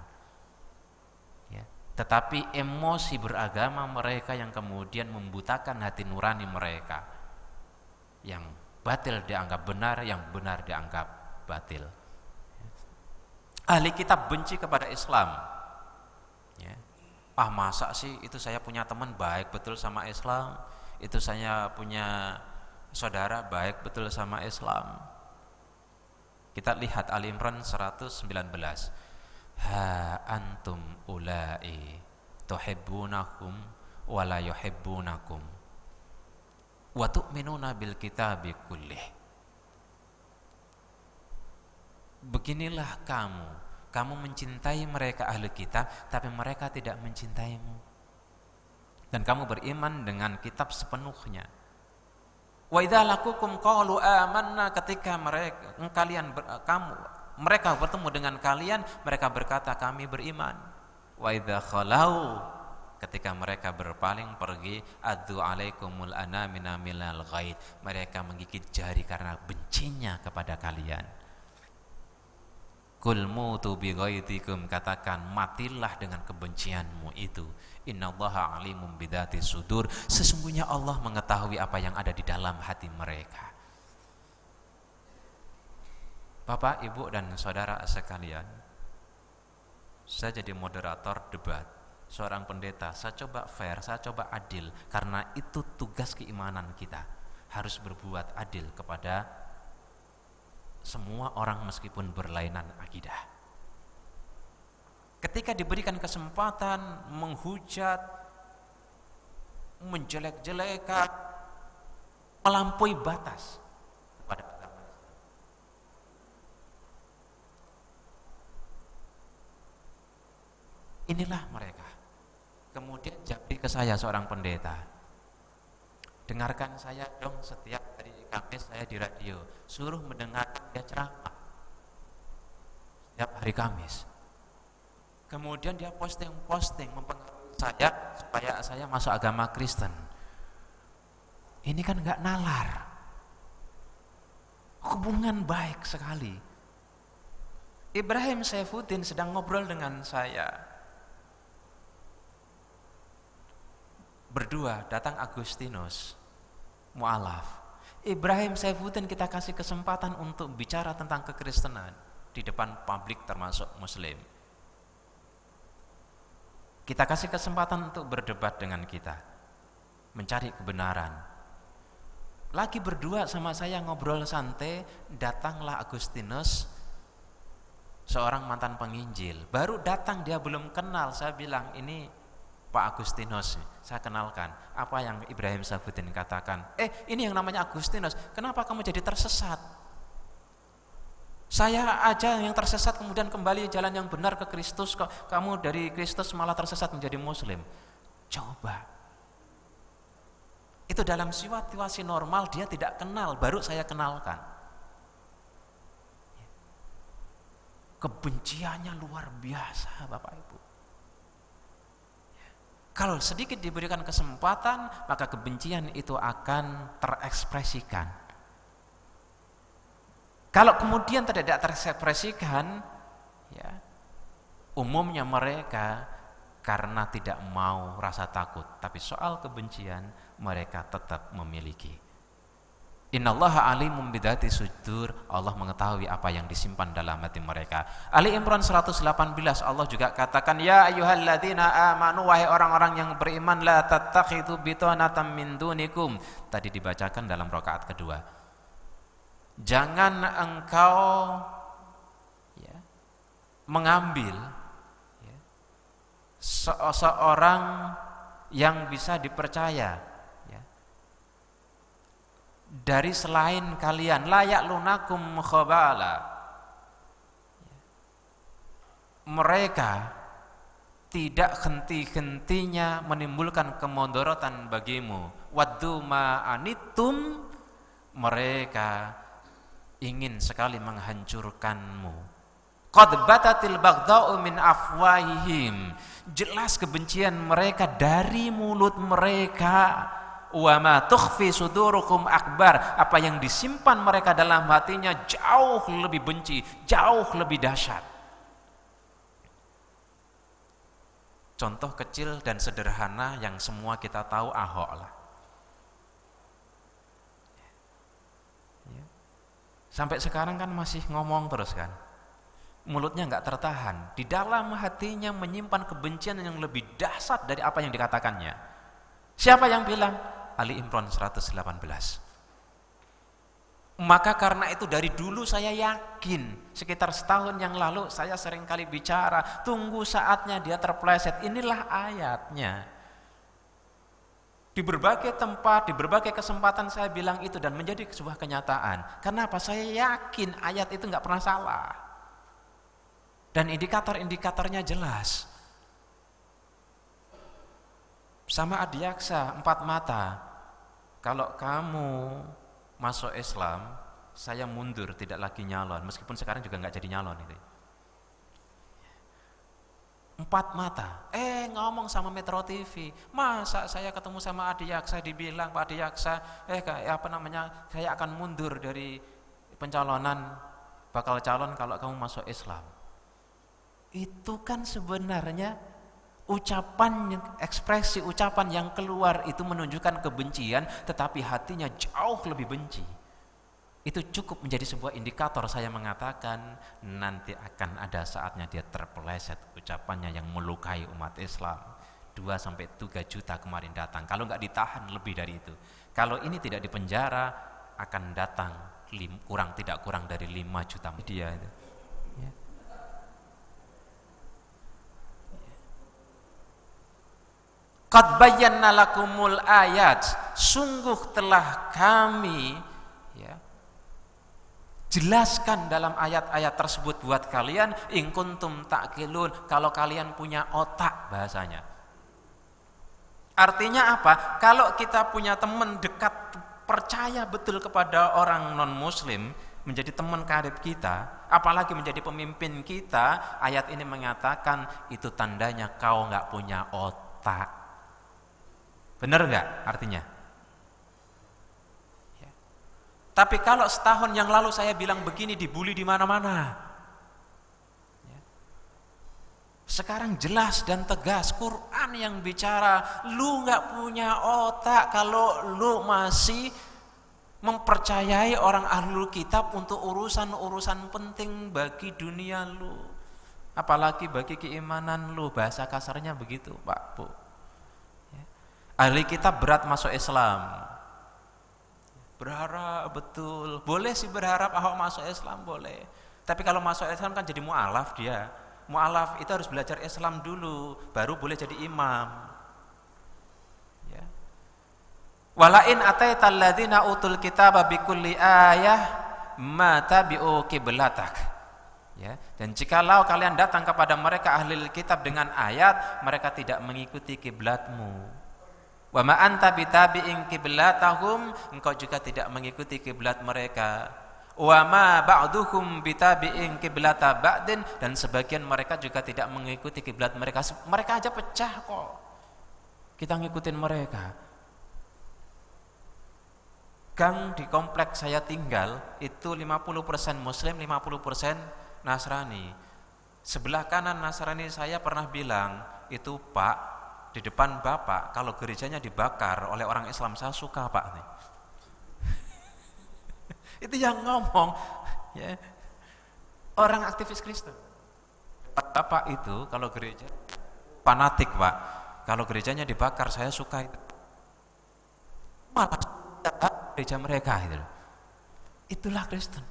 ya. Tetapi emosi beragama mereka yang kemudian membutakan hati nurani mereka. Yang batil dianggap benar, yang benar dianggap batil. Ahli kitab benci kepada Islam, ya. Masa sih, itu saya punya teman baik betul sama Islam, itu saya punya saudara baik betul sama Islam. Kita lihat Ali Imran 119. Ha antum ulai tuhibbunakum wa la yuhibbunakum wa tu'minuna bil kitabi kullih. Beginilah kamu mencintai mereka ahli kitab, tapi mereka tidak mencintaimu. Dan kamu beriman dengan kitab sepenuhnya. Wa idza laqukum qalu amanna, ketika mereka bertemu dengan kalian, mereka berkata kami beriman. Wa idza khalau, ketika mereka berpaling pergi, addu alaikumul anamina minal ghaid, mereka menggigit jari karena bencinya kepada kalian. Kul mutu bi ghaitikum, katakan matilah dengan kebencianmu itu. Innallaha alimun bidzati sudur, sesungguhnya Allah mengetahui apa yang ada di dalam hati mereka. Bapak, Ibu dan saudara sekalian, saya jadi moderator debat, seorang pendeta, saya coba fair, saya coba adil, karena itu tugas keimanan kita, harus berbuat adil kepada semua orang meskipun berlainan akidah. Ketika diberikan kesempatan menghujat, menjelek-jelekan, melampaui batas kepada agama Islam, inilah mereka. Kemudian japri ke saya seorang pendeta, dengarkan saya dong setiap hari Kamis saya di radio, suruh mendengarkan dia ceramah setiap hari Kamis. Kemudian dia posting mempengaruhi saya supaya saya masuk agama Kristen. Ini kan nggak nalar. Hubungan baik sekali. Ibrahim Saifuddin sedang ngobrol dengan saya. Berdua datang Agustinus mualaf. Ibrahim Saifuddin kita kasih kesempatan untuk bicara tentang kekristenan di depan publik termasuk muslim. Kita kasih kesempatan untuk berdebat dengan kita, mencari kebenaran. Lagi berdua sama saya ngobrol santai, datanglah Agustinus, seorang mantan penginjil. Baru datang, dia belum kenal. Saya bilang, ini Pak Agustinus, saya kenalkan. Apa yang Ibrahim Saifuddin katakan? Ini yang namanya Agustinus. Kenapa kamu jadi tersesat? Saya aja yang tersesat kemudian kembali jalan yang benar ke Kristus, kok kamu dari Kristus malah tersesat menjadi muslim. Coba. Itu dalam situasi normal, dia tidak kenal, baru saya kenalkan. Kebenciannya luar biasa, Bapak Ibu. Kalau sedikit diberikan kesempatan, maka kebencian itu akan terekspresikan. Kalau kemudian tidak terekspresikan, ya, umumnya mereka karena tidak mau rasa takut, tapi soal kebencian mereka tetap memiliki. Innallaha alimun bidzati sudur, Allah mengetahui apa yang disimpan dalam hati mereka. Ali Imran 118 Allah juga katakan, ya ayyuhalladzina amanu, wahai orang-orang yang beriman, la tattakhidhu bitanatan min dunikum. Tadi dibacakan dalam rakaat kedua. Jangan engkau mengambil seorang yang bisa dipercaya dari selain kalian, layak lunakum khabala. Mereka tidak henti-hentinya menimbulkan kemudaratan bagimu. Waddu ma anittum, mereka ingin sekali menghancurkanmu. Qad batatil baghdha'u min afwahihim, jelas kebencian mereka dari mulut mereka. Wa ma tukhfi sudurukum akbar, apa yang disimpan mereka dalam hatinya jauh lebih benci, jauh lebih dahsyat. Contoh kecil dan sederhana yang semua kita tahu, Ahok lah. Sampai sekarang kan masih ngomong terus kan, mulutnya nggak tertahan, di dalam hatinya menyimpan kebencian yang lebih dahsyat dari apa yang dikatakannya. Siapa yang bilang? Ali Imran 118. Maka karena itu dari dulu saya yakin, sekitar setahun yang lalu saya sering kali bicara, tunggu saatnya dia terpleset. Inilah ayatnya. Di berbagai tempat, di berbagai kesempatan saya bilang itu dan menjadi sebuah kenyataan. Kenapa? Saya yakin ayat itu nggak pernah salah. Dan indikator-indikatornya jelas. Sama adiaksa, 4 mata. Kalau kamu masuk Islam, saya mundur, tidak lagi nyalon. Meskipun sekarang juga nggak jadi nyalon itu. 4 mata, ngomong sama Metro TV, masa saya ketemu sama Adiaksa dibilang Pak Adiaksa, saya akan mundur dari pencalonan, bakal calon kalau kamu masuk Islam. Itu kan sebenarnya ucapan, ekspresi ucapan yang keluar itu menunjukkan kebencian, tetapi hatinya jauh lebih benci. Itu cukup menjadi sebuah indikator saya mengatakan nanti akan ada saatnya dia terpeleset ucapannya yang melukai umat Islam. 2-3 juta kemarin datang, kalau nggak ditahan lebih dari itu. Kalau ini tidak dipenjara akan datang tidak kurang dari 5 juta dia itu. Ya. Qad bayyana lakumul ayat, sungguh telah kami jelaskan dalam ayat-ayat tersebut buat kalian, in kuntum ta'qilun, kalau kalian punya otak bahasanya. Artinya apa? Kalau kita punya teman dekat, percaya betul kepada orang non muslim, menjadi teman karib kita, apalagi menjadi pemimpin kita, ayat ini mengatakan itu tandanya kau nggak punya otak. Benar nggak artinya? Tapi kalau setahun yang lalu saya bilang begini, dibully di mana-mana. Sekarang jelas dan tegas, Quran yang bicara, lu nggak punya otak kalau lu masih mempercayai orang ahlul kitab untuk urusan-urusan penting bagi dunia lu, apalagi bagi keimanan lu. Bahasa kasarnya begitu, Pak, Bu. Ahli kitab berat masuk Islam, berharap betul, boleh sih berharap Ahok masuk Islam, boleh. Tapi kalau masuk Islam kan jadi mu'alaf dia. Mu'alaf itu harus belajar Islam dulu, baru boleh jadi imam. Ya. Walain ataital ladzina utul kitaba bikulli ayah ma tabi'u qiblatak. Ya. Dan jikalau kalian datang kepada mereka ahli kitab dengan ayat, mereka tidak mengikuti kiblatmu. Wa ma anta bitabi'in qiblatahum, engkau juga tidak mengikuti kiblat mereka. Wa ma ba'duhum bitabi'in qiblata ba'din, dan sebagian mereka juga tidak mengikuti kiblat mereka. Mereka aja pecah kok, kita ngikutin mereka. Gang di kompleks saya tinggal itu 50% muslim, 50% Nasrani. Sebelah kanan Nasrani saya pernah bilang, itu Pak, di depan Bapak, kalau gerejanya dibakar oleh orang Islam, saya suka Pak. Itu yang ngomong ya, orang aktivis Kristen. Bapak itu kalau gereja fanatik Pak, kalau gerejanya dibakar saya suka itu. Malah gereja mereka itu. Itulah Kristen.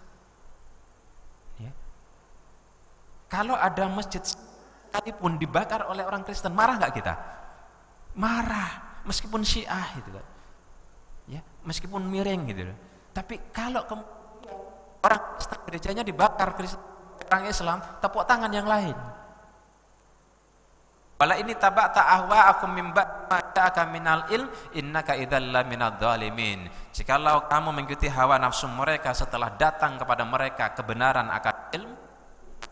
Ya. Kalau ada masjid sekalipun dibakar oleh orang Kristen, marah nggak kita? Marah, meskipun Syiah gitu kan, ya, meskipun miring gitu. Tapi kalau orang Kristen gerejanya dibakar, orang Islam tepuk tangan yang lain. Wala ini taba'ta ahwa'akum min ba'daka minal ilm innaka idzal laminadh dhalimin. Jikalau kamu mengikuti hawa nafsu mereka setelah datang kepada mereka kebenaran akan ilmu,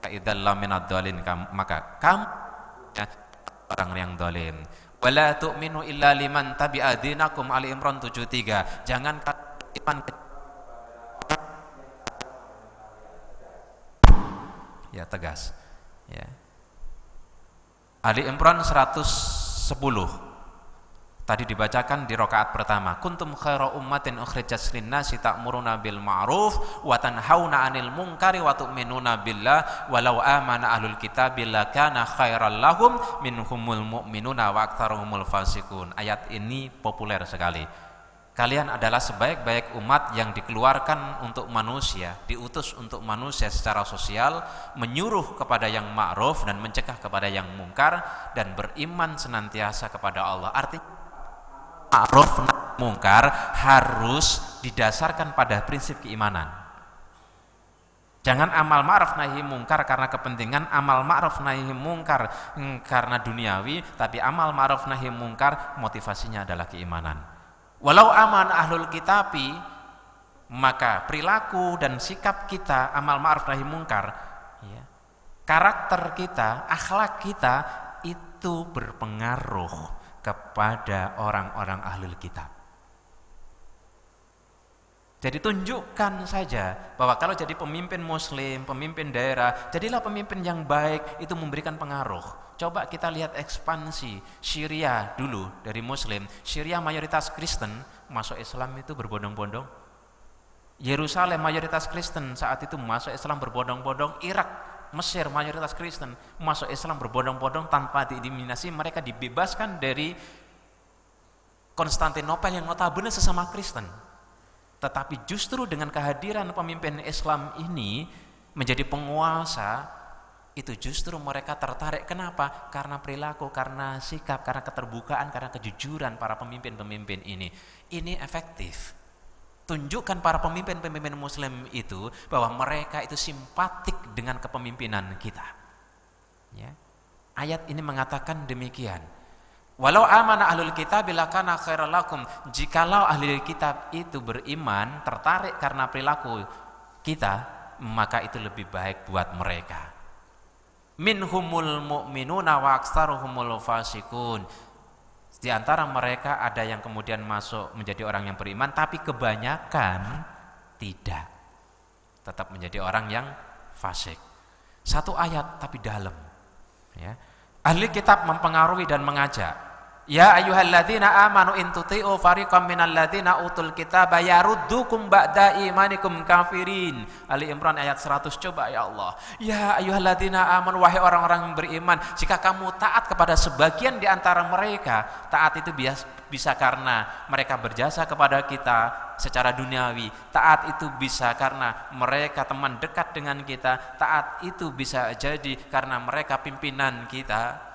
idzal laminadh dhalimin, maka kamu orang yang zalim. Wala tu'minu illa liman tabi'a dinakum, Ali Imran 73. Jangan iman ya, tegas ya. Ali Imran 110 tadi dibacakan di rakaat pertama. Kuntum khaira ummatin ukhrijat lin-nasi ta'muruna bil ma'ruf wa tanhauna 'anil munkari wa tu'minuna billah walau amana ahlul kitabi lakana khairal lahum minhumul mu'minuna wa aktsaruhumul fasiqun. Ayat ini populer sekali Kalian adalah sebaik-baik umat yang dikeluarkan untuk manusia, diutus untuk manusia secara sosial, menyuruh kepada yang ma'ruf dan mencegah kepada yang mungkar, dan beriman senantiasa kepada Allah. Artinya ma'ruf dan mungkar harus didasarkan pada prinsip keimanan. Jangan amal ma'ruf nahi mungkar karena kepentingan, amal ma'ruf nahi mungkar karena duniawi, tapi amal ma'ruf nahi mungkar motivasinya adalah keimanan. Walau aman ahlul kitabi, maka perilaku dan sikap kita, amal ma'ruf nahi mungkar, ya, karakter kita, akhlak kita itu berpengaruh kepada orang-orang ahlul kitab. Jadi tunjukkan saja bahwa kalau jadi pemimpin muslim, pemimpin daerah, jadilah pemimpin yang baik, itu memberikan pengaruh. Coba kita lihat ekspansi Syria dulu dari muslim. Syria mayoritas Kristen, masuk Islam itu berbondong-bondong. Yerusalem mayoritas Kristen, saat itu masuk Islam berbondong-bondong. Irak, Mesir mayoritas Kristen, masuk Islam berbondong-bondong tanpa dieliminasi. Mereka dibebaskan dari Konstantinopel yang notabene sesama Kristen. Tetapi justru dengan kehadiran pemimpin Islam ini menjadi penguasa, itu justru mereka tertarik. Kenapa? Karena perilaku, karena sikap, karena keterbukaan, karena kejujuran para pemimpin-pemimpin ini. Ini efektif. Tunjukkan para pemimpin-pemimpin muslim itu bahwa mereka itu simpatik dengan kepemimpinan kita. Ya. Ayat ini mengatakan demikian. Walau amana ahlul kitab lakana khairal lakum. Jikalau ahli kitab itu beriman, tertarik karena perilaku kita, maka itu lebih baik buat mereka. Minhumul mu'minuna wa aktsaruhumul fasiqun. Di antara mereka ada yang kemudian masuk menjadi orang yang beriman, tapi kebanyakan tidak. Tetap menjadi orang yang fasik. Satu ayat tapi dalam. Ya. Ahli kitab mempengaruhi dan mengajak. Ya ayyuhalladzina amanu in tuti'u fariqam minal ladzina utul kitaba yaruddukum ba'da imanikum kafirin. Ali Imran ayat 100. Coba ya Allah. Ya ayyuhalladzina amanu, wahai orang-orang yang beriman, jika kamu taat kepada sebagian di antara mereka, taat itu bisa karena mereka berjasa kepada kita secara duniawi, taat itu bisa karena mereka teman dekat dengan kita, taat itu bisa jadi karena mereka pimpinan kita.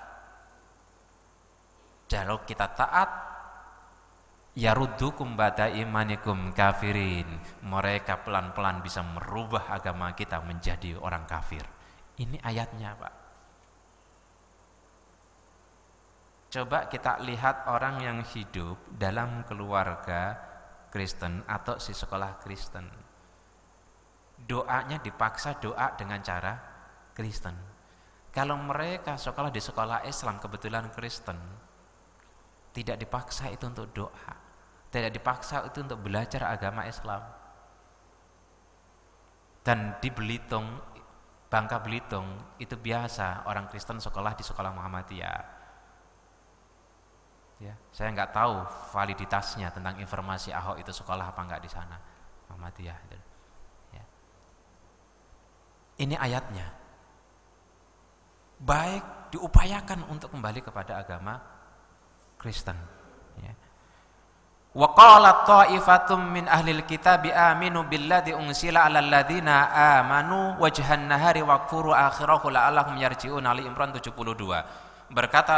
Kalau kita taat, yaruddukum ba'da imanikum kafirin, mereka pelan-pelan bisa merubah agama kita menjadi orang kafir. Ini ayatnya, Pak. Coba kita lihat orang yang hidup dalam keluarga Kristen atau si sekolah Kristen. Doanya dipaksa doa dengan cara Kristen. Kalau mereka sekolah di sekolah Islam kebetulan Kristen, tidak dipaksa itu untuk doa, tidak dipaksa itu untuk belajar agama Islam. Dan di Belitung, Bangka Belitung, itu biasa orang Kristen sekolah di sekolah Muhammadiyah. Ya, saya nggak tahu validitasnya tentang informasi Ahok itu sekolah apa enggak di sana, Muhammadiyah. Ya. Ini ayatnya. Baik diupayakan untuk kembali kepada agama Kristen. Ya. Wa qalat ta'ifatum min ahlil kitab aminu billadzi unsila 'alal ladzina amanu wajhan nahari waqfuru akhirahu la'allahum yarji'un. Ali Imran 72. Berkata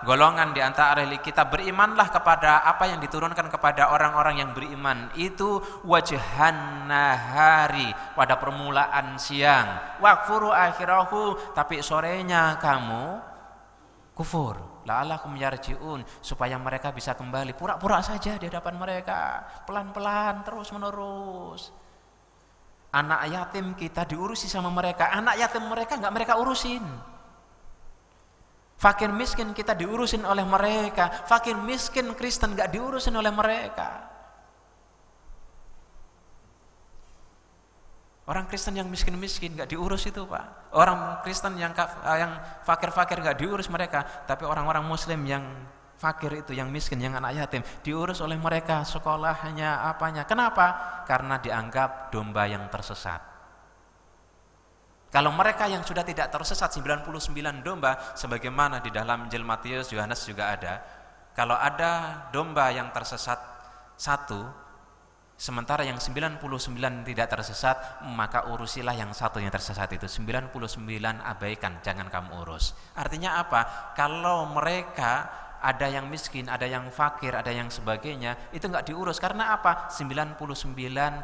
golongan di antara ahli kitab, berimanlah kepada apa yang diturunkan kepada orang-orang yang beriman itu wajhan nahari, pada permulaan siang, waqfuru akhirahu, tapi sorenya kamu kufur, la'allahum yarji'un, supaya mereka bisa kembali. Pura-pura saja di hadapan mereka, pelan-pelan, terus-menerus. Anak yatim kita diurusi sama mereka, anak yatim mereka enggak mereka urusin. Fakir miskin kita diurusin oleh mereka, fakir miskin Kristen enggak diurusin oleh mereka. Orang Kristen yang miskin-miskin nggak diurus itu, Pak. Orang Kristen yang fakir-fakir nggak diurus mereka, tapi orang-orang Muslim yang fakir itu, yang miskin, yang anak yatim, diurus oleh mereka, sekolahnya, apanya. Kenapa? Karena dianggap domba yang tersesat. Kalau mereka yang sudah tidak tersesat, 99 domba, sebagaimana di dalam Injil Matius, Yohanes juga ada. Kalau ada domba yang tersesat, satu, sementara yang 99 tidak tersesat, maka urusilah yang satu yang tersesat itu. 99 abaikan, jangan kamu urus. Artinya apa? Kalau mereka ada yang miskin, ada yang fakir, ada yang sebagainya, itu enggak diurus. Karena apa? 99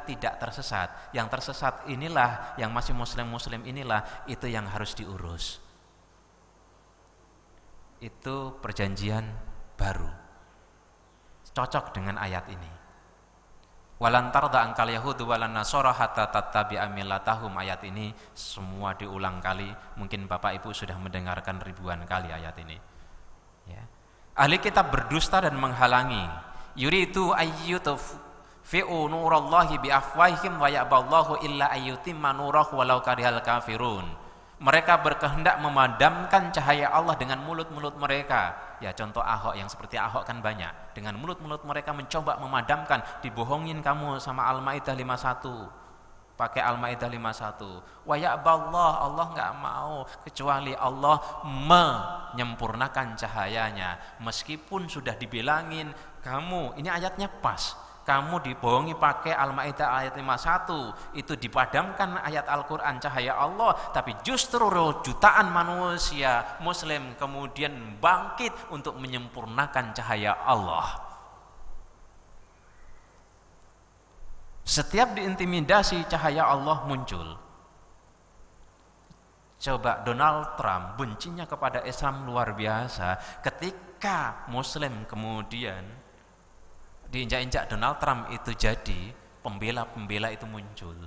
tidak tersesat. Yang tersesat inilah, yang masih muslim inilah, itu yang harus diurus. Itu perjanjian baru. Cocok dengan ayat ini. Walan tarda angkal yahudu walan nasara hatta tattabi'a millatahum. Ayat ini semua diulang kali. Mungkin Bapak Ibu sudah mendengarkan ribuan kali ayat ini. Ya. Ahli kitab berdusta dan menghalangi. Yuridu ayyutfi'u nurallahi biafwahihim wa ya'ballahu illa ayyutimma nurahu walau karihal kafirun. Mereka berkehendak memadamkan cahaya Allah dengan mulut-mulut mereka. Ya, contoh Ahok, yang seperti Ahok kan banyak. Dengan mulut-mulut mereka mencoba memadamkan. Dibohongin kamu sama Al-Maidah 51. Pakai Al-Maidah 51. Wa ya'ballah, Allah enggak mau kecuali Allah menyempurnakan cahayanya. Meskipun sudah dibilangin kamu, ini ayatnya pas. Kamu dibohongi pakai Al-Maidah ayat 51, itu dipadamkan ayat Al-Quran cahaya Allah, tapi justru jutaan manusia muslim kemudian bangkit untuk menyempurnakan cahaya Allah. Setiap diintimidasi cahaya Allah muncul. Coba Donald Trump bencinya kepada Islam luar biasa, ketika muslim kemudian diinjak-injak Donald Trump itu jadi, pembela-pembela itu muncul.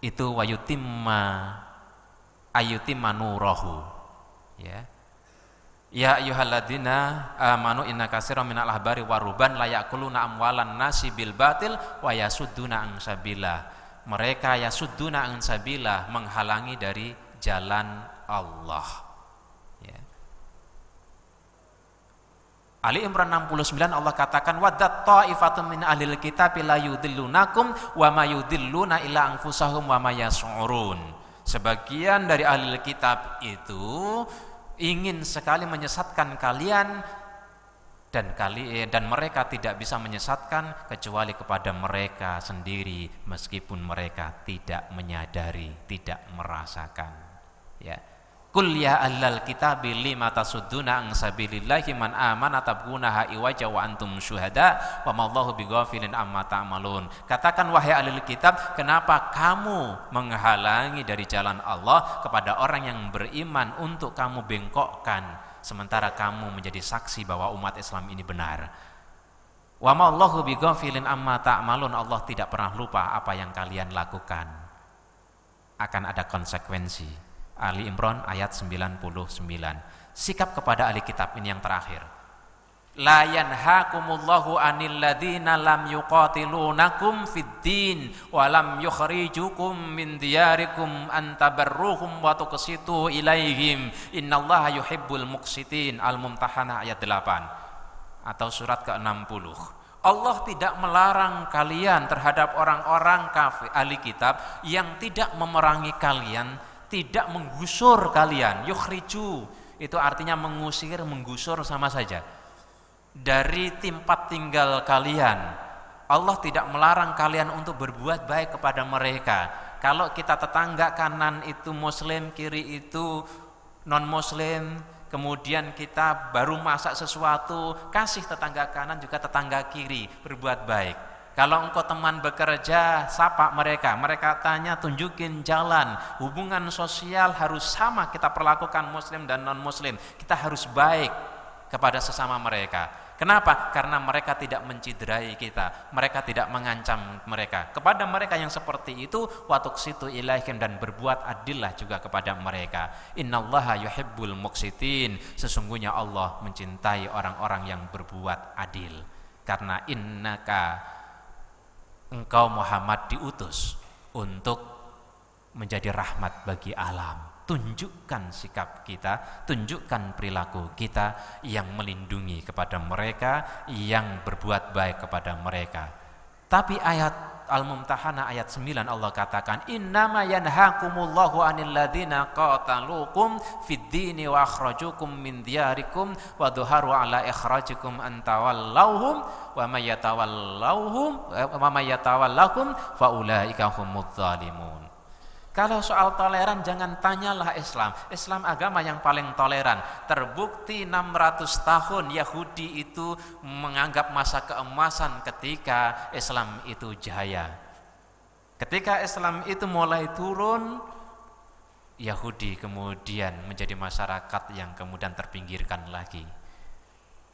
Itu ayyutimma nurahu. Ya. Ya ayyuhalladzina amanu inna katsiran minal ahbari waruban la ya'kuluna amwalan nasi bil batil wa yasudduna an sabilillah. Mereka yasudduna an sabilillah, menghalangi dari jalan Allah. Ali Imran 69 Allah katakan waddat ta'ifatun min ahlil kitabi la yudillunakum wa ma yudilluna illa anfusahum wa ma yash'urun. Sebagian dari ahlil kitab itu ingin sekali menyesatkan kalian dan mereka tidak bisa menyesatkan kecuali kepada mereka sendiri meskipun mereka tidak menyadari, tidak merasakan. Ya. Qul ya ahlal kitabi lima tasudduna an sabilillahi man amana tabghunaha iwaja wa antum syuhada wa mallahu bighafilin amma ta'malun. Katakan wahai ahlul kitab, kenapa kamu menghalangi dari jalan Allah kepada orang yang beriman untuk kamu bengkokkan sementara kamu menjadi saksi bahwa umat Islam ini benar. Wa mallahu bighafilin amma ta'malun. Allah tidak pernah lupa apa yang kalian lakukan. Akan ada konsekuensi. Ali Imran ayat 99. Sikap kepada ahli kitab ini yang terakhir. La yanhaakumullahu 'anil ladzina lam yuqatilunakum fid din wa lam yukhrijukum min diyarikum an tabarruhum wa tuqsitu ilaihim innallaha yuhibbul muqsitin. Al-Mumtahanah ayat 8 atau surat ke-60. Allah tidak melarang kalian terhadap orang-orang kafir ahli kitab yang tidak memerangi kalian, tidak menggusur kalian. Yukhriju itu artinya mengusir, menggusur sama saja dari tempat tinggal kalian. Allah tidak melarang kalian untuk berbuat baik kepada mereka. Kalau kita tetangga kanan itu muslim, kiri itu non muslim, kemudian kita baru masak sesuatu, kasih tetangga kanan juga tetangga kiri, berbuat baik. Kalau engkau teman bekerja, sapa mereka. Mereka tanya, tunjukin jalan. Hubungan sosial harus sama kita perlakukan muslim dan non muslim. Kita harus baik kepada sesama mereka. Kenapa? Karena mereka tidak menciderai kita. Mereka tidak mengancam mereka. Kepada mereka yang seperti itu, watuqsitu ilaihim, dan berbuat adillah juga kepada mereka. Innallaha yuhibbul muqsitin. Sesungguhnya Allah mencintai orang-orang yang berbuat adil. Karena engkau Muhammad diutus untuk menjadi rahmat bagi alam. Tunjukkan sikap kita, tunjukkan perilaku kita yang melindungi kepada mereka, yang berbuat baik kepada mereka. Tapi ayat Al-Mumtahanah ayat 9 Allah katakan, innama yanhakumullahu 'anil ladzina qataluukum fid dini wa akhrajukum min diyarikum wa dhaharu 'ala ikhrajikum an tawallauhum wa may yatawallahum fa ulaika humudz zalimun. Kalau soal toleran jangan tanyalah Islam. Islam agama yang paling toleran. Terbukti 600 tahun Yahudi itu menganggap masa keemasan ketika Islam itu jaya. Ketika Islam itu mulai turun, Yahudi kemudian menjadi masyarakat yang kemudian terpinggirkan lagi.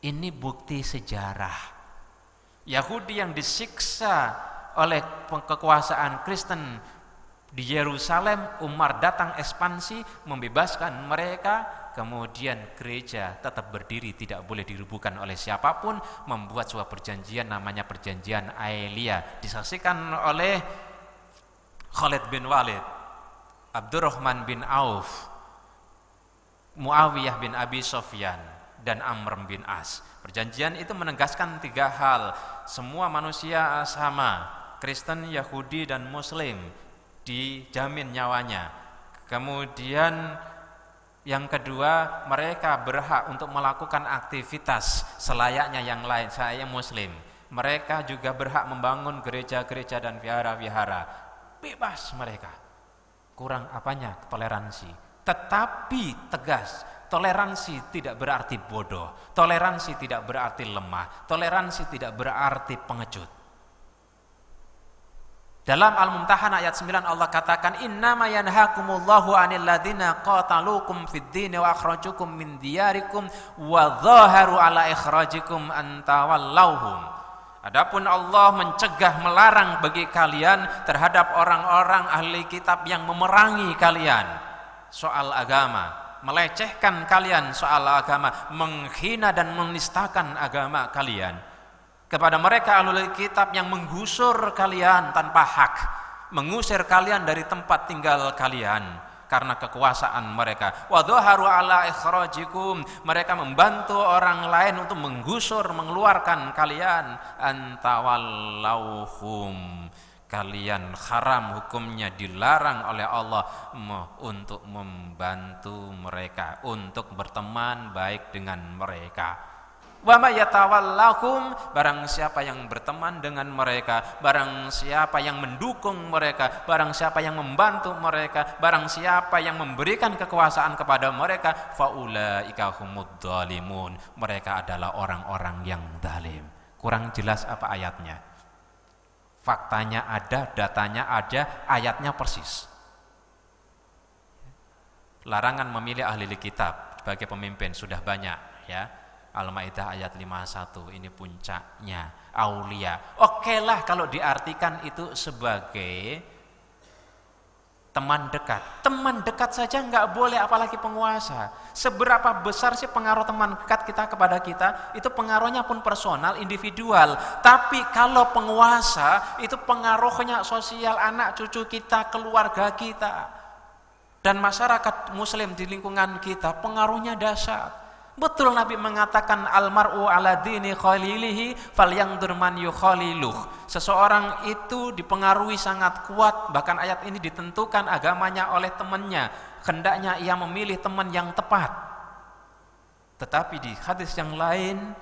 Ini bukti sejarah. Yahudi yang disiksa oleh kekuasaan Kristen di Yerusalem, Umar datang ekspansi, membebaskan mereka, kemudian gereja tetap berdiri, tidak boleh dirubuhkan oleh siapapun, membuat sebuah perjanjian namanya perjanjian Aelia, disaksikan oleh Khalid bin Walid, Abdurrahman bin Auf, Muawiyah bin Abi Sufyan, dan Amr bin As. Perjanjian itu menegaskan 3 hal, semua manusia sama, Kristen, Yahudi, dan Muslim, dijamin nyawanya. Kemudian yang kedua, mereka berhak untuk melakukan aktivitas selayaknya yang lain, saya Muslim. Mereka juga berhak membangun gereja-gereja dan vihara-vihara. Bebas mereka. Kurang apanya? Toleransi. Tetapi tegas, toleransi tidak berarti bodoh. Toleransi tidak berarti lemah. Toleransi tidak berarti pengecut. Dalam Al-Mumtahanah ayat 9 Allah katakan, innama yanhakumullahu 'anil ladzina qataluukum fid dini wa akhrajukum min diyarikum wa dhaharu 'ala ikhrajikum an tawallauhum. Adapun Allah mencegah, melarang bagi kalian terhadap orang-orang ahli kitab yang memerangi kalian soal agama, melecehkan kalian soal agama, menghina dan menistakan agama kalian. Kepada mereka ahlul kitab yang menggusur kalian tanpa hak, mengusir kalian dari tempat tinggal kalian karena kekuasaan mereka. Wa dhaharu 'ala ikhrajikum, mereka membantu orang lain untuk menggusur, mengeluarkan kalian. Antawallauhum, kalian haram hukumnya, dilarang oleh Allah untuk membantu mereka, untuk berteman baik dengan mereka. Wa may yatawallahum, barang siapa yang berteman dengan mereka, barang siapa yang mendukung mereka, barang siapa yang membantu mereka, barang siapa yang memberikan kekuasaan kepada mereka, faulaika humudz zalimun, mereka adalah orang-orang yang zalim. Kurang jelas apa ayatnya? Faktanya ada, datanya ada, ayatnya persis. Larangan memilih ahli kitab sebagai pemimpin sudah banyak, ya. Al-Maidah ayat 51, ini puncaknya aulia. Oke lah kalau diartikan itu sebagai teman dekat. Teman dekat saja nggak boleh, apalagi penguasa. Seberapa besar sih pengaruh teman dekat kita kepada kita? Itu pengaruhnya pun personal, individual. Tapi kalau penguasa, itu pengaruhnya sosial, anak cucu kita, keluarga kita, dan masyarakat muslim di lingkungan kita, pengaruhnya dahsyat. Betul Nabi mengatakan almar'u ala dini khalilihi falyanzur man yukhaliluh. Seseorang itu dipengaruhi sangat kuat, bahkan ayat ini ditentukan agamanya oleh temannya. Hendaknya ia memilih teman yang tepat. Tetapi di hadis yang lain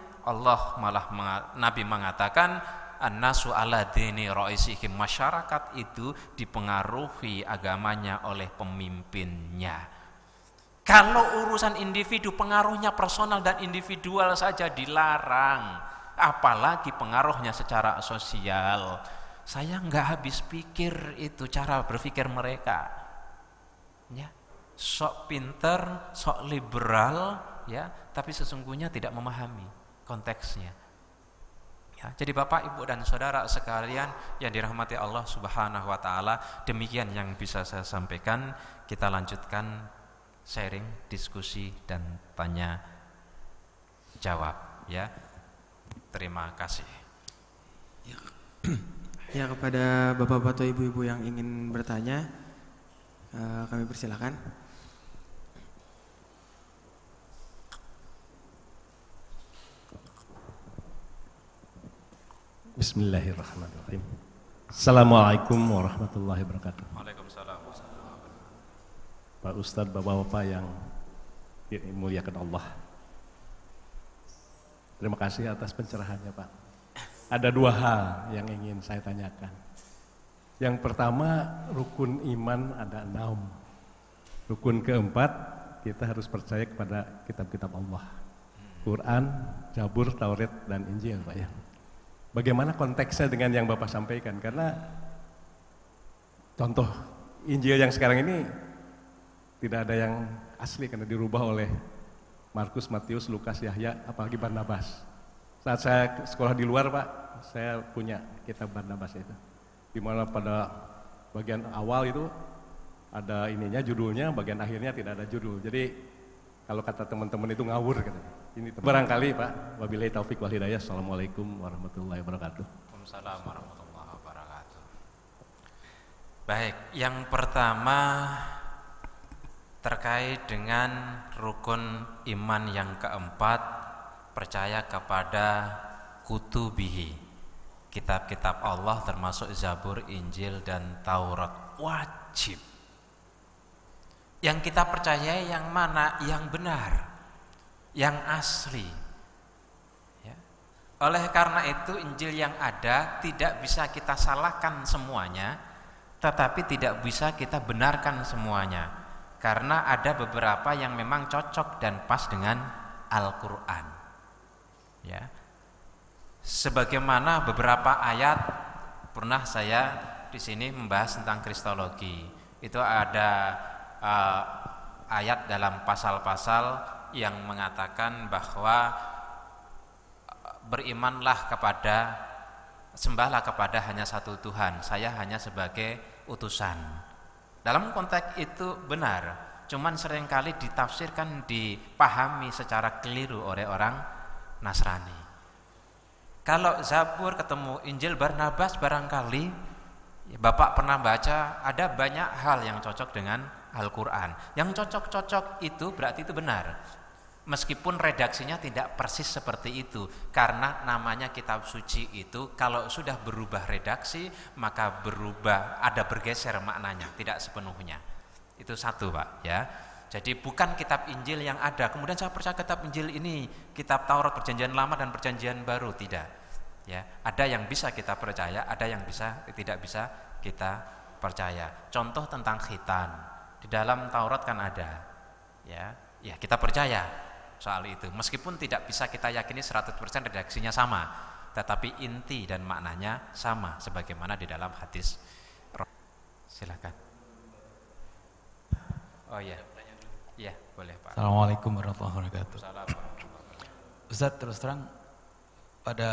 Nabi mengatakan an-nasu ala dini ra'isihim, masyarakat itu dipengaruhi agamanya oleh pemimpinnya. Kalau urusan individu, pengaruhnya personal dan individual saja dilarang, apalagi pengaruhnya secara sosial. Saya nggak habis pikir itu cara berpikir mereka, ya, sok pinter, sok liberal, ya, tapi sesungguhnya tidak memahami konteksnya. Ya, jadi Bapak, Ibu, dan saudara sekalian yang dirahmati Allah Subhanahu wa taala, demikian yang bisa saya sampaikan. Kita lanjutkan sharing, diskusi, dan tanya jawab, ya. Terima kasih. Ya, kepada bapak-bapak atau ibu-ibu yang ingin bertanya, kami persilakan. Bismillahirrahmanirrahim. Assalamualaikum warahmatullahi wabarakatuh. Waalaikumsalam. Pak Ustadz, Bapak-Bapak yang dimuliakan Allah. Terima kasih atas pencerahannya Pak. Ada dua hal yang ingin saya tanyakan. Yang pertama, rukun iman ada 6. Rukun keempat, kita harus percaya kepada kitab-kitab Allah. Quran, Zabur, Taurat, dan Injil Pak ya. Bagaimana konteksnya dengan yang Bapak sampaikan? Karena contoh Injil yang sekarang ini tidak ada yang asli karena dirubah oleh Markus, Matius, Lukas, Yahya, apalagi Barnabas. Saat saya sekolah di luar Pak, saya punya kitab Barnabas itu. Di mana pada bagian awal itu ada ininya, judulnya, bagian akhirnya tidak ada judul. Jadi kalau kata teman-teman itu ngawur katanya. Ini barangkali Pak, wabillahi taufik wal hidayah. Assalamualaikum warahmatullahi wabarakatuh. Waalaikumsalam warahmatullahi wabarakatuh. Baik, yang pertama terkait dengan rukun iman yang keempat, percaya kepada kutubihi, kitab-kitab Allah termasuk Zabur, Injil, dan Taurat, wajib. Yang kita percaya yang mana? Yang benar, yang asli ya. Oleh karena itu Injil yang ada tidak bisa kita salahkan semuanya, tetapi tidak bisa kita benarkan semuanya, karena ada beberapa yang memang cocok dan pas dengan Al-Quran ya. Sebagaimana beberapa ayat pernah saya di sini membahas tentang kristologi, itu ada ayat dalam pasal-pasal yang mengatakan bahwa berimanlah kepada, sembahlah kepada hanya satu Tuhan, saya hanya sebagai utusan. Dalam konteks itu benar, cuman seringkali ditafsirkan, dipahami secara keliru oleh orang Nasrani. Kalau Zabur ketemu Injil Barnabas, barangkali Bapak pernah baca, ada banyak hal yang cocok dengan Al-Quran. Yang cocok-cocok itu berarti itu benar, meskipun redaksinya tidak persis seperti itu, karena namanya kitab suci itu kalau sudah berubah redaksi maka berubah, ada bergeser maknanya, tidak sepenuhnya. Itu satu Pak ya. Jadi bukan kitab Injil yang ada kemudian saya percaya kitab Injil ini kitab Taurat Perjanjian Lama dan Perjanjian Baru, tidak ya. Ada yang bisa kita percaya, ada yang tidak bisa kita percaya. Contoh tentang khitan, di dalam Taurat kan ada ya, kita percaya soal itu, meskipun tidak bisa kita yakini 100% redaksinya sama, tetapi inti dan maknanya sama sebagaimana di dalam hadis. Silakan. Oh iya, boleh Pak. Assalamualaikum warahmatullahi wabarakatuh. Assalamualaikum. Ustadz, terus terang pada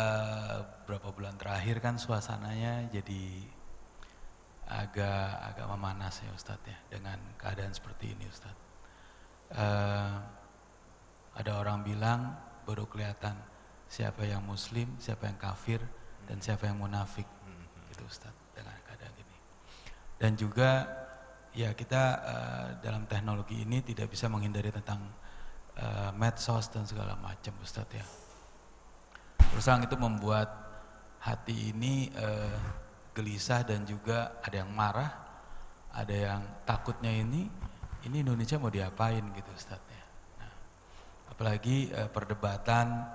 beberapa bulan terakhir kan suasananya jadi agak memanas ya Ustadz ya, dengan keadaan seperti ini Ustadz. Ada orang bilang baru kelihatan siapa yang muslim, siapa yang kafir, dan siapa yang munafik gitu Ustadz dengan keadaan ini. Dan juga ya kita dalam teknologi ini tidak bisa menghindari tentang medsos dan segala macam Ustadz ya. Terus terang itu membuat hati ini gelisah dan juga ada yang marah, ada yang takutnya ini Indonesia mau diapain gitu Ustadz ya. Nah, apalagi perdebatan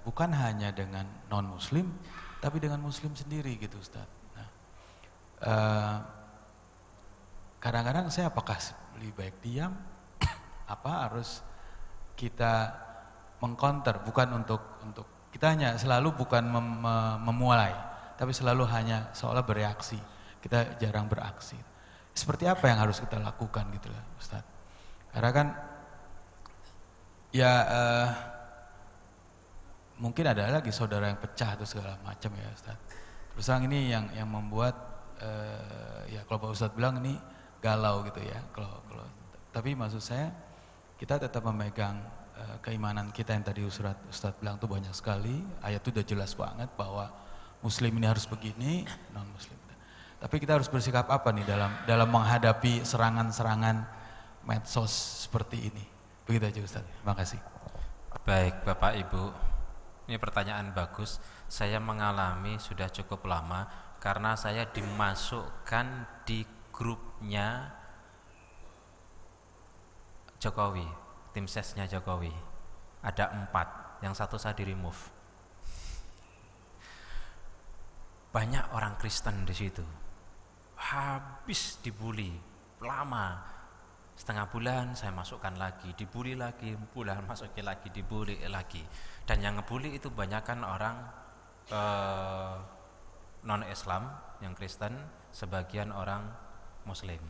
bukan hanya dengan non muslim tapi dengan muslim sendiri gitu Ustadz. Nah, kadang-kadang saya apakah lebih baik diam apa harus kita mengcounter, bukan untuk kita hanya selalu bukan memulai, tapi selalu hanya seolah bereaksi, kita jarang beraksi. Seperti apa yang harus kita lakukan gitu lah Ustaz? Karena kan ya mungkin ada lagi saudara yang pecah atau segala macam ya Ustaz. Terus terang ini yang membuat ya kalau Pak Ustaz bilang ini galau gitu ya. Kalau tapi maksud saya kita tetap memegang keimanan kita yang tadi Ustaz bilang tuh banyak sekali. Ayat itu udah jelas banget bahwa muslim ini harus begini, non muslim. Tapi kita harus bersikap apa nih dalam menghadapi serangan-serangan medsos seperti ini. Begitu aja Ustaz. Terima kasih. Baik Bapak Ibu, Ini pertanyaan bagus. Saya mengalami sudah cukup lama karena saya dimasukkan di grupnya Jokowi, tim sesnya Jokowi. Ada 4, yang satu saya di remove. Banyak orang Kristen di situ. Habis dibully lama. Setengah bulan saya masukkan lagi, dibully lagi, bulan masukin lagi, dibully lagi. Dan yang ngebully itu banyakkan orang non-Islam, yang Kristen, sebagian orang Muslim.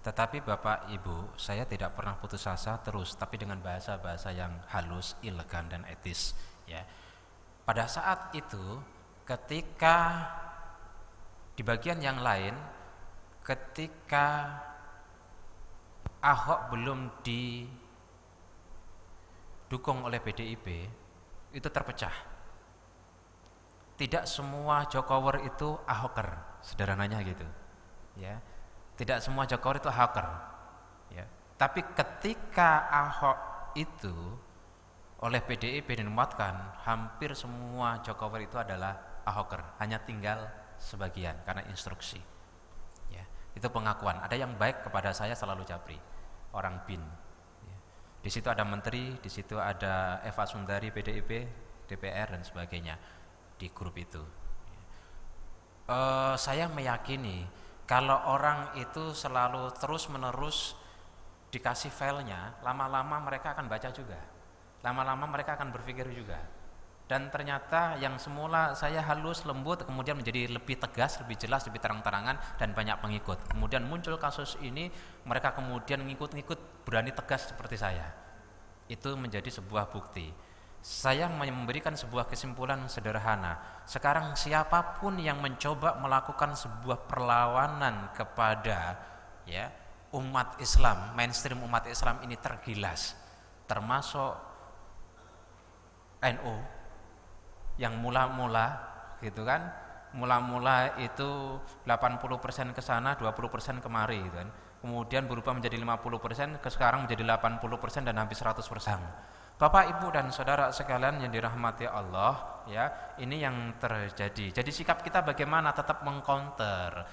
Tetapi Bapak Ibu, saya tidak pernah putus asa terus, tapi dengan bahasa-bahasa yang halus, elegan dan etis. Ya. Pada saat itu, ketika di bagian yang lain, ketika Ahok belum didukung oleh PDIP, itu terpecah. Tidak semua Jokower itu Ahoker, sederhananya gitu. Ya. Tidak semua Jokower itu Ahoker. Ya. Tapi ketika Ahok itu oleh PDIP dimuatkan, hampir semua Jokower itu adalah Ahoker, hanya tinggal sebagian karena instruksi. Ya. Itu pengakuan. Ada yang baik kepada saya selalu Japri, orang BIN. Ya. Di situ ada menteri, di situ ada Eva Sundari PDIP, DPR dan sebagainya di grup itu. Saya meyakini kalau orang itu selalu terus-menerus dikasih filenya, lama-lama mereka akan baca juga, lama-lama mereka akan berpikir juga. Dan ternyata yang semula saya halus, lembut, kemudian menjadi lebih tegas, lebih jelas, lebih terang-terangan dan banyak pengikut. Kemudian muncul kasus ini, mereka kemudian ngikut-ngikut, berani tegas seperti saya. Itu menjadi sebuah bukti. Saya memberikan sebuah kesimpulan sederhana. Sekarang siapapun yang mencoba melakukan sebuah perlawanan kepada ya umat Islam, mainstream umat Islam ini tergilas, termasuk NU yang mula-mula gitu kan, mula-mula itu 80% ke sana, 20% kemari gitu kan. Kemudian berubah menjadi 50%, ke sekarang menjadi 80% dan hampir 100%. Bapak, Ibu dan saudara sekalian yang dirahmati Allah, ya, ini yang terjadi. Jadi sikap kita bagaimana? Tetap mengcounter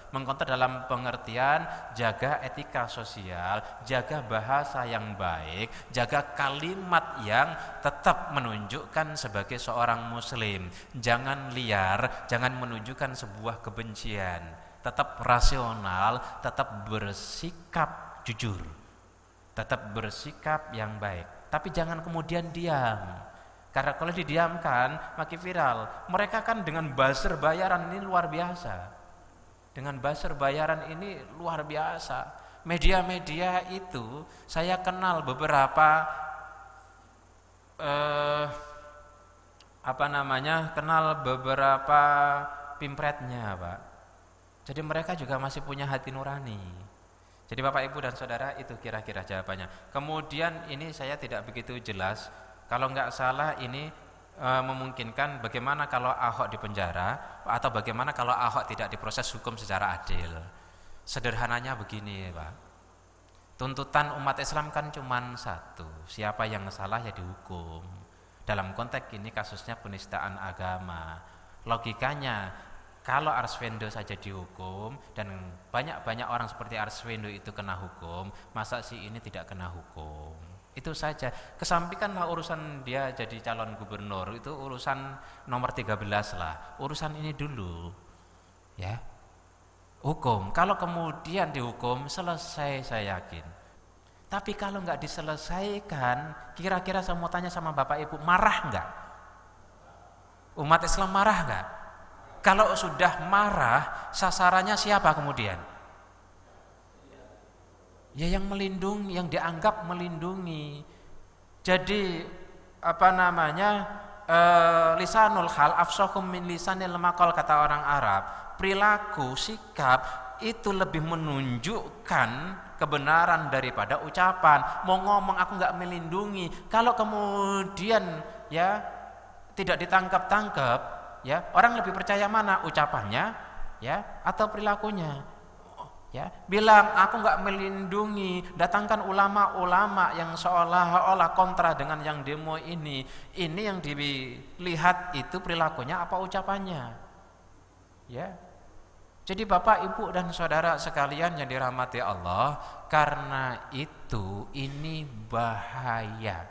dalam pengertian jaga etika sosial, jaga bahasa yang baik, jaga kalimat yang tetap menunjukkan sebagai seorang muslim. Jangan liar, jangan menunjukkan sebuah kebencian. Tetap rasional, tetap bersikap jujur, tetap bersikap yang baik. Tapi jangan kemudian diam, karena kalau didiamkan makin viral. Mereka kan dengan buzzer bayaran ini luar biasa. Dengan buzzer bayaran ini luar biasa. Media-media itu saya kenal beberapa kenal beberapa pimpretnya, Pak. Jadi mereka juga masih punya hati nurani. Jadi Bapak, Ibu dan Saudara, itu kira-kira jawabannya. Kemudian ini saya tidak begitu jelas. Kalau nggak salah ini memungkinkan bagaimana kalau Ahok dipenjara atau bagaimana kalau Ahok tidak diproses hukum secara adil. Sederhananya begini, Pak. Tuntutan umat Islam kan cuma satu. Siapa yang salah ya dihukum. Dalam konteks ini kasusnya penistaan agama. Logikanya, kalau Arswendo saja dihukum dan banyak orang seperti Arswendo itu kena hukum, masa si ini tidak kena hukum? Itu saja. Kesampaikanlah urusan dia jadi calon gubernur, itu urusan nomor 13 lah. Urusan ini dulu, ya. Hukum. Kalau kemudian dihukum selesai, saya yakin. Tapi kalau nggak diselesaikan, kira-kira saya mau tanya sama Bapak Ibu, marah nggak? Umat Islam marah nggak? Kalau sudah marah, sasarannya siapa kemudian? Ya yang melindungi, yang dianggap melindungi. Jadi lisanul hal afsahum min lisanil maqal, kata orang Arab. Perilaku, sikap itu lebih menunjukkan kebenaran daripada ucapan. Mau ngomong aku nggak melindungi, kalau kemudian ya tidak ditangkap-tangkap, ya orang lebih percaya mana, ucapannya ya atau perilakunya? Ya, bilang aku nggak melindungi, datangkan ulama-ulama yang seolah-olah kontra dengan yang demo ini. Ini yang dilihat itu perilakunya apa ucapannya. Ya. Jadi Bapak, Ibu dan saudara sekalian yang dirahmati Allah, karena itu ini bahaya.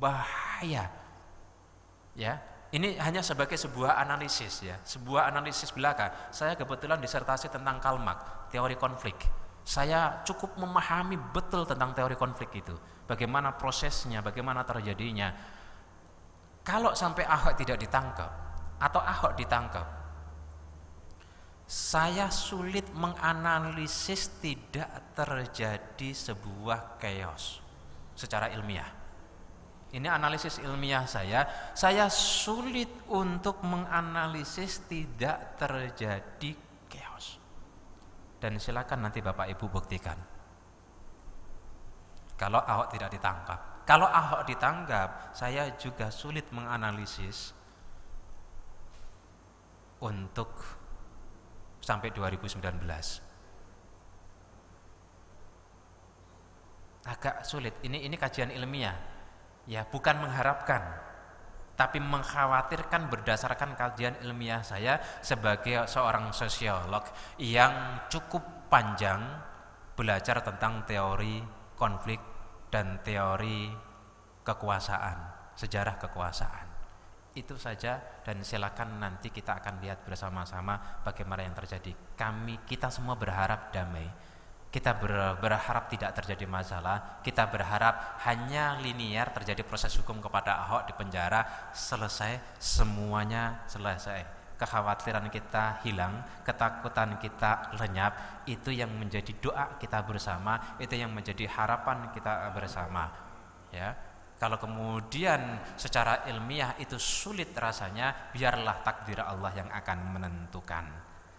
Bahaya. Ya. Ini hanya sebagai sebuah analisis ya, sebuah analisis belaka. Saya kebetulan disertasi tentang Karl Marx, teori konflik. Saya cukup memahami betul tentang teori konflik itu. Bagaimana prosesnya, bagaimana terjadinya. Kalau sampai Ahok tidak ditangkap atau Ahok ditangkap, saya sulit menganalisis tidak terjadi sebuah chaos secara ilmiah. Ini analisis ilmiah saya sulit untuk menganalisis tidak terjadi chaos. Dan silakan nanti Bapak Ibu buktikan. Kalau Ahok tidak ditangkap. Kalau Ahok ditangkap, saya juga sulit menganalisis untuk sampai 2019. Agak sulit. Ini kajian ilmiah. Ya, bukan mengharapkan, tapi mengkhawatirkan berdasarkan kajian ilmiah saya sebagai seorang sosiolog yang cukup panjang belajar tentang teori konflik dan teori kekuasaan, sejarah kekuasaan. Itu saja, dan silakan nanti kita akan lihat bersama-sama bagaimana yang terjadi. Kita semua berharap damai. Kita berharap tidak terjadi masalah. Kita berharap hanya linear terjadi proses hukum kepada Ahok di penjara, selesai, semuanya selesai. Kekhawatiran kita hilang, ketakutan kita lenyap. Itu yang menjadi doa kita bersama, itu yang menjadi harapan kita bersama. Ya. Kalau kemudian secara ilmiah itu sulit rasanya, biarlah takdir Allah yang akan menentukan.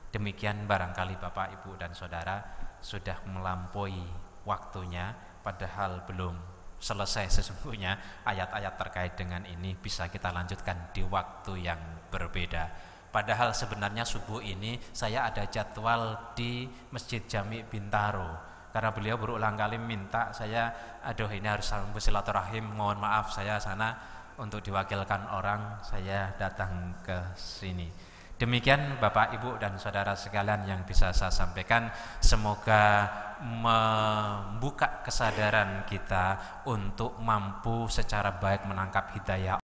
Demikian barangkali Bapak, Ibu dan Saudara, sudah melampaui waktunya, padahal belum selesai sesungguhnya ayat-ayat terkait dengan ini. Bisa kita lanjutkan di waktu yang berbeda. Padahal sebenarnya subuh ini saya ada jadwal di Masjid Jami Bintaro, karena beliau berulang kali minta saya, ini harus sambung silaturahim, mohon maaf saya sana untuk diwakilkan orang, saya datang ke sini. Demikian Bapak, Ibu dan saudara sekalian yang bisa saya sampaikan. Semoga membuka kesadaran kita untuk mampu secara baik menangkap hidayah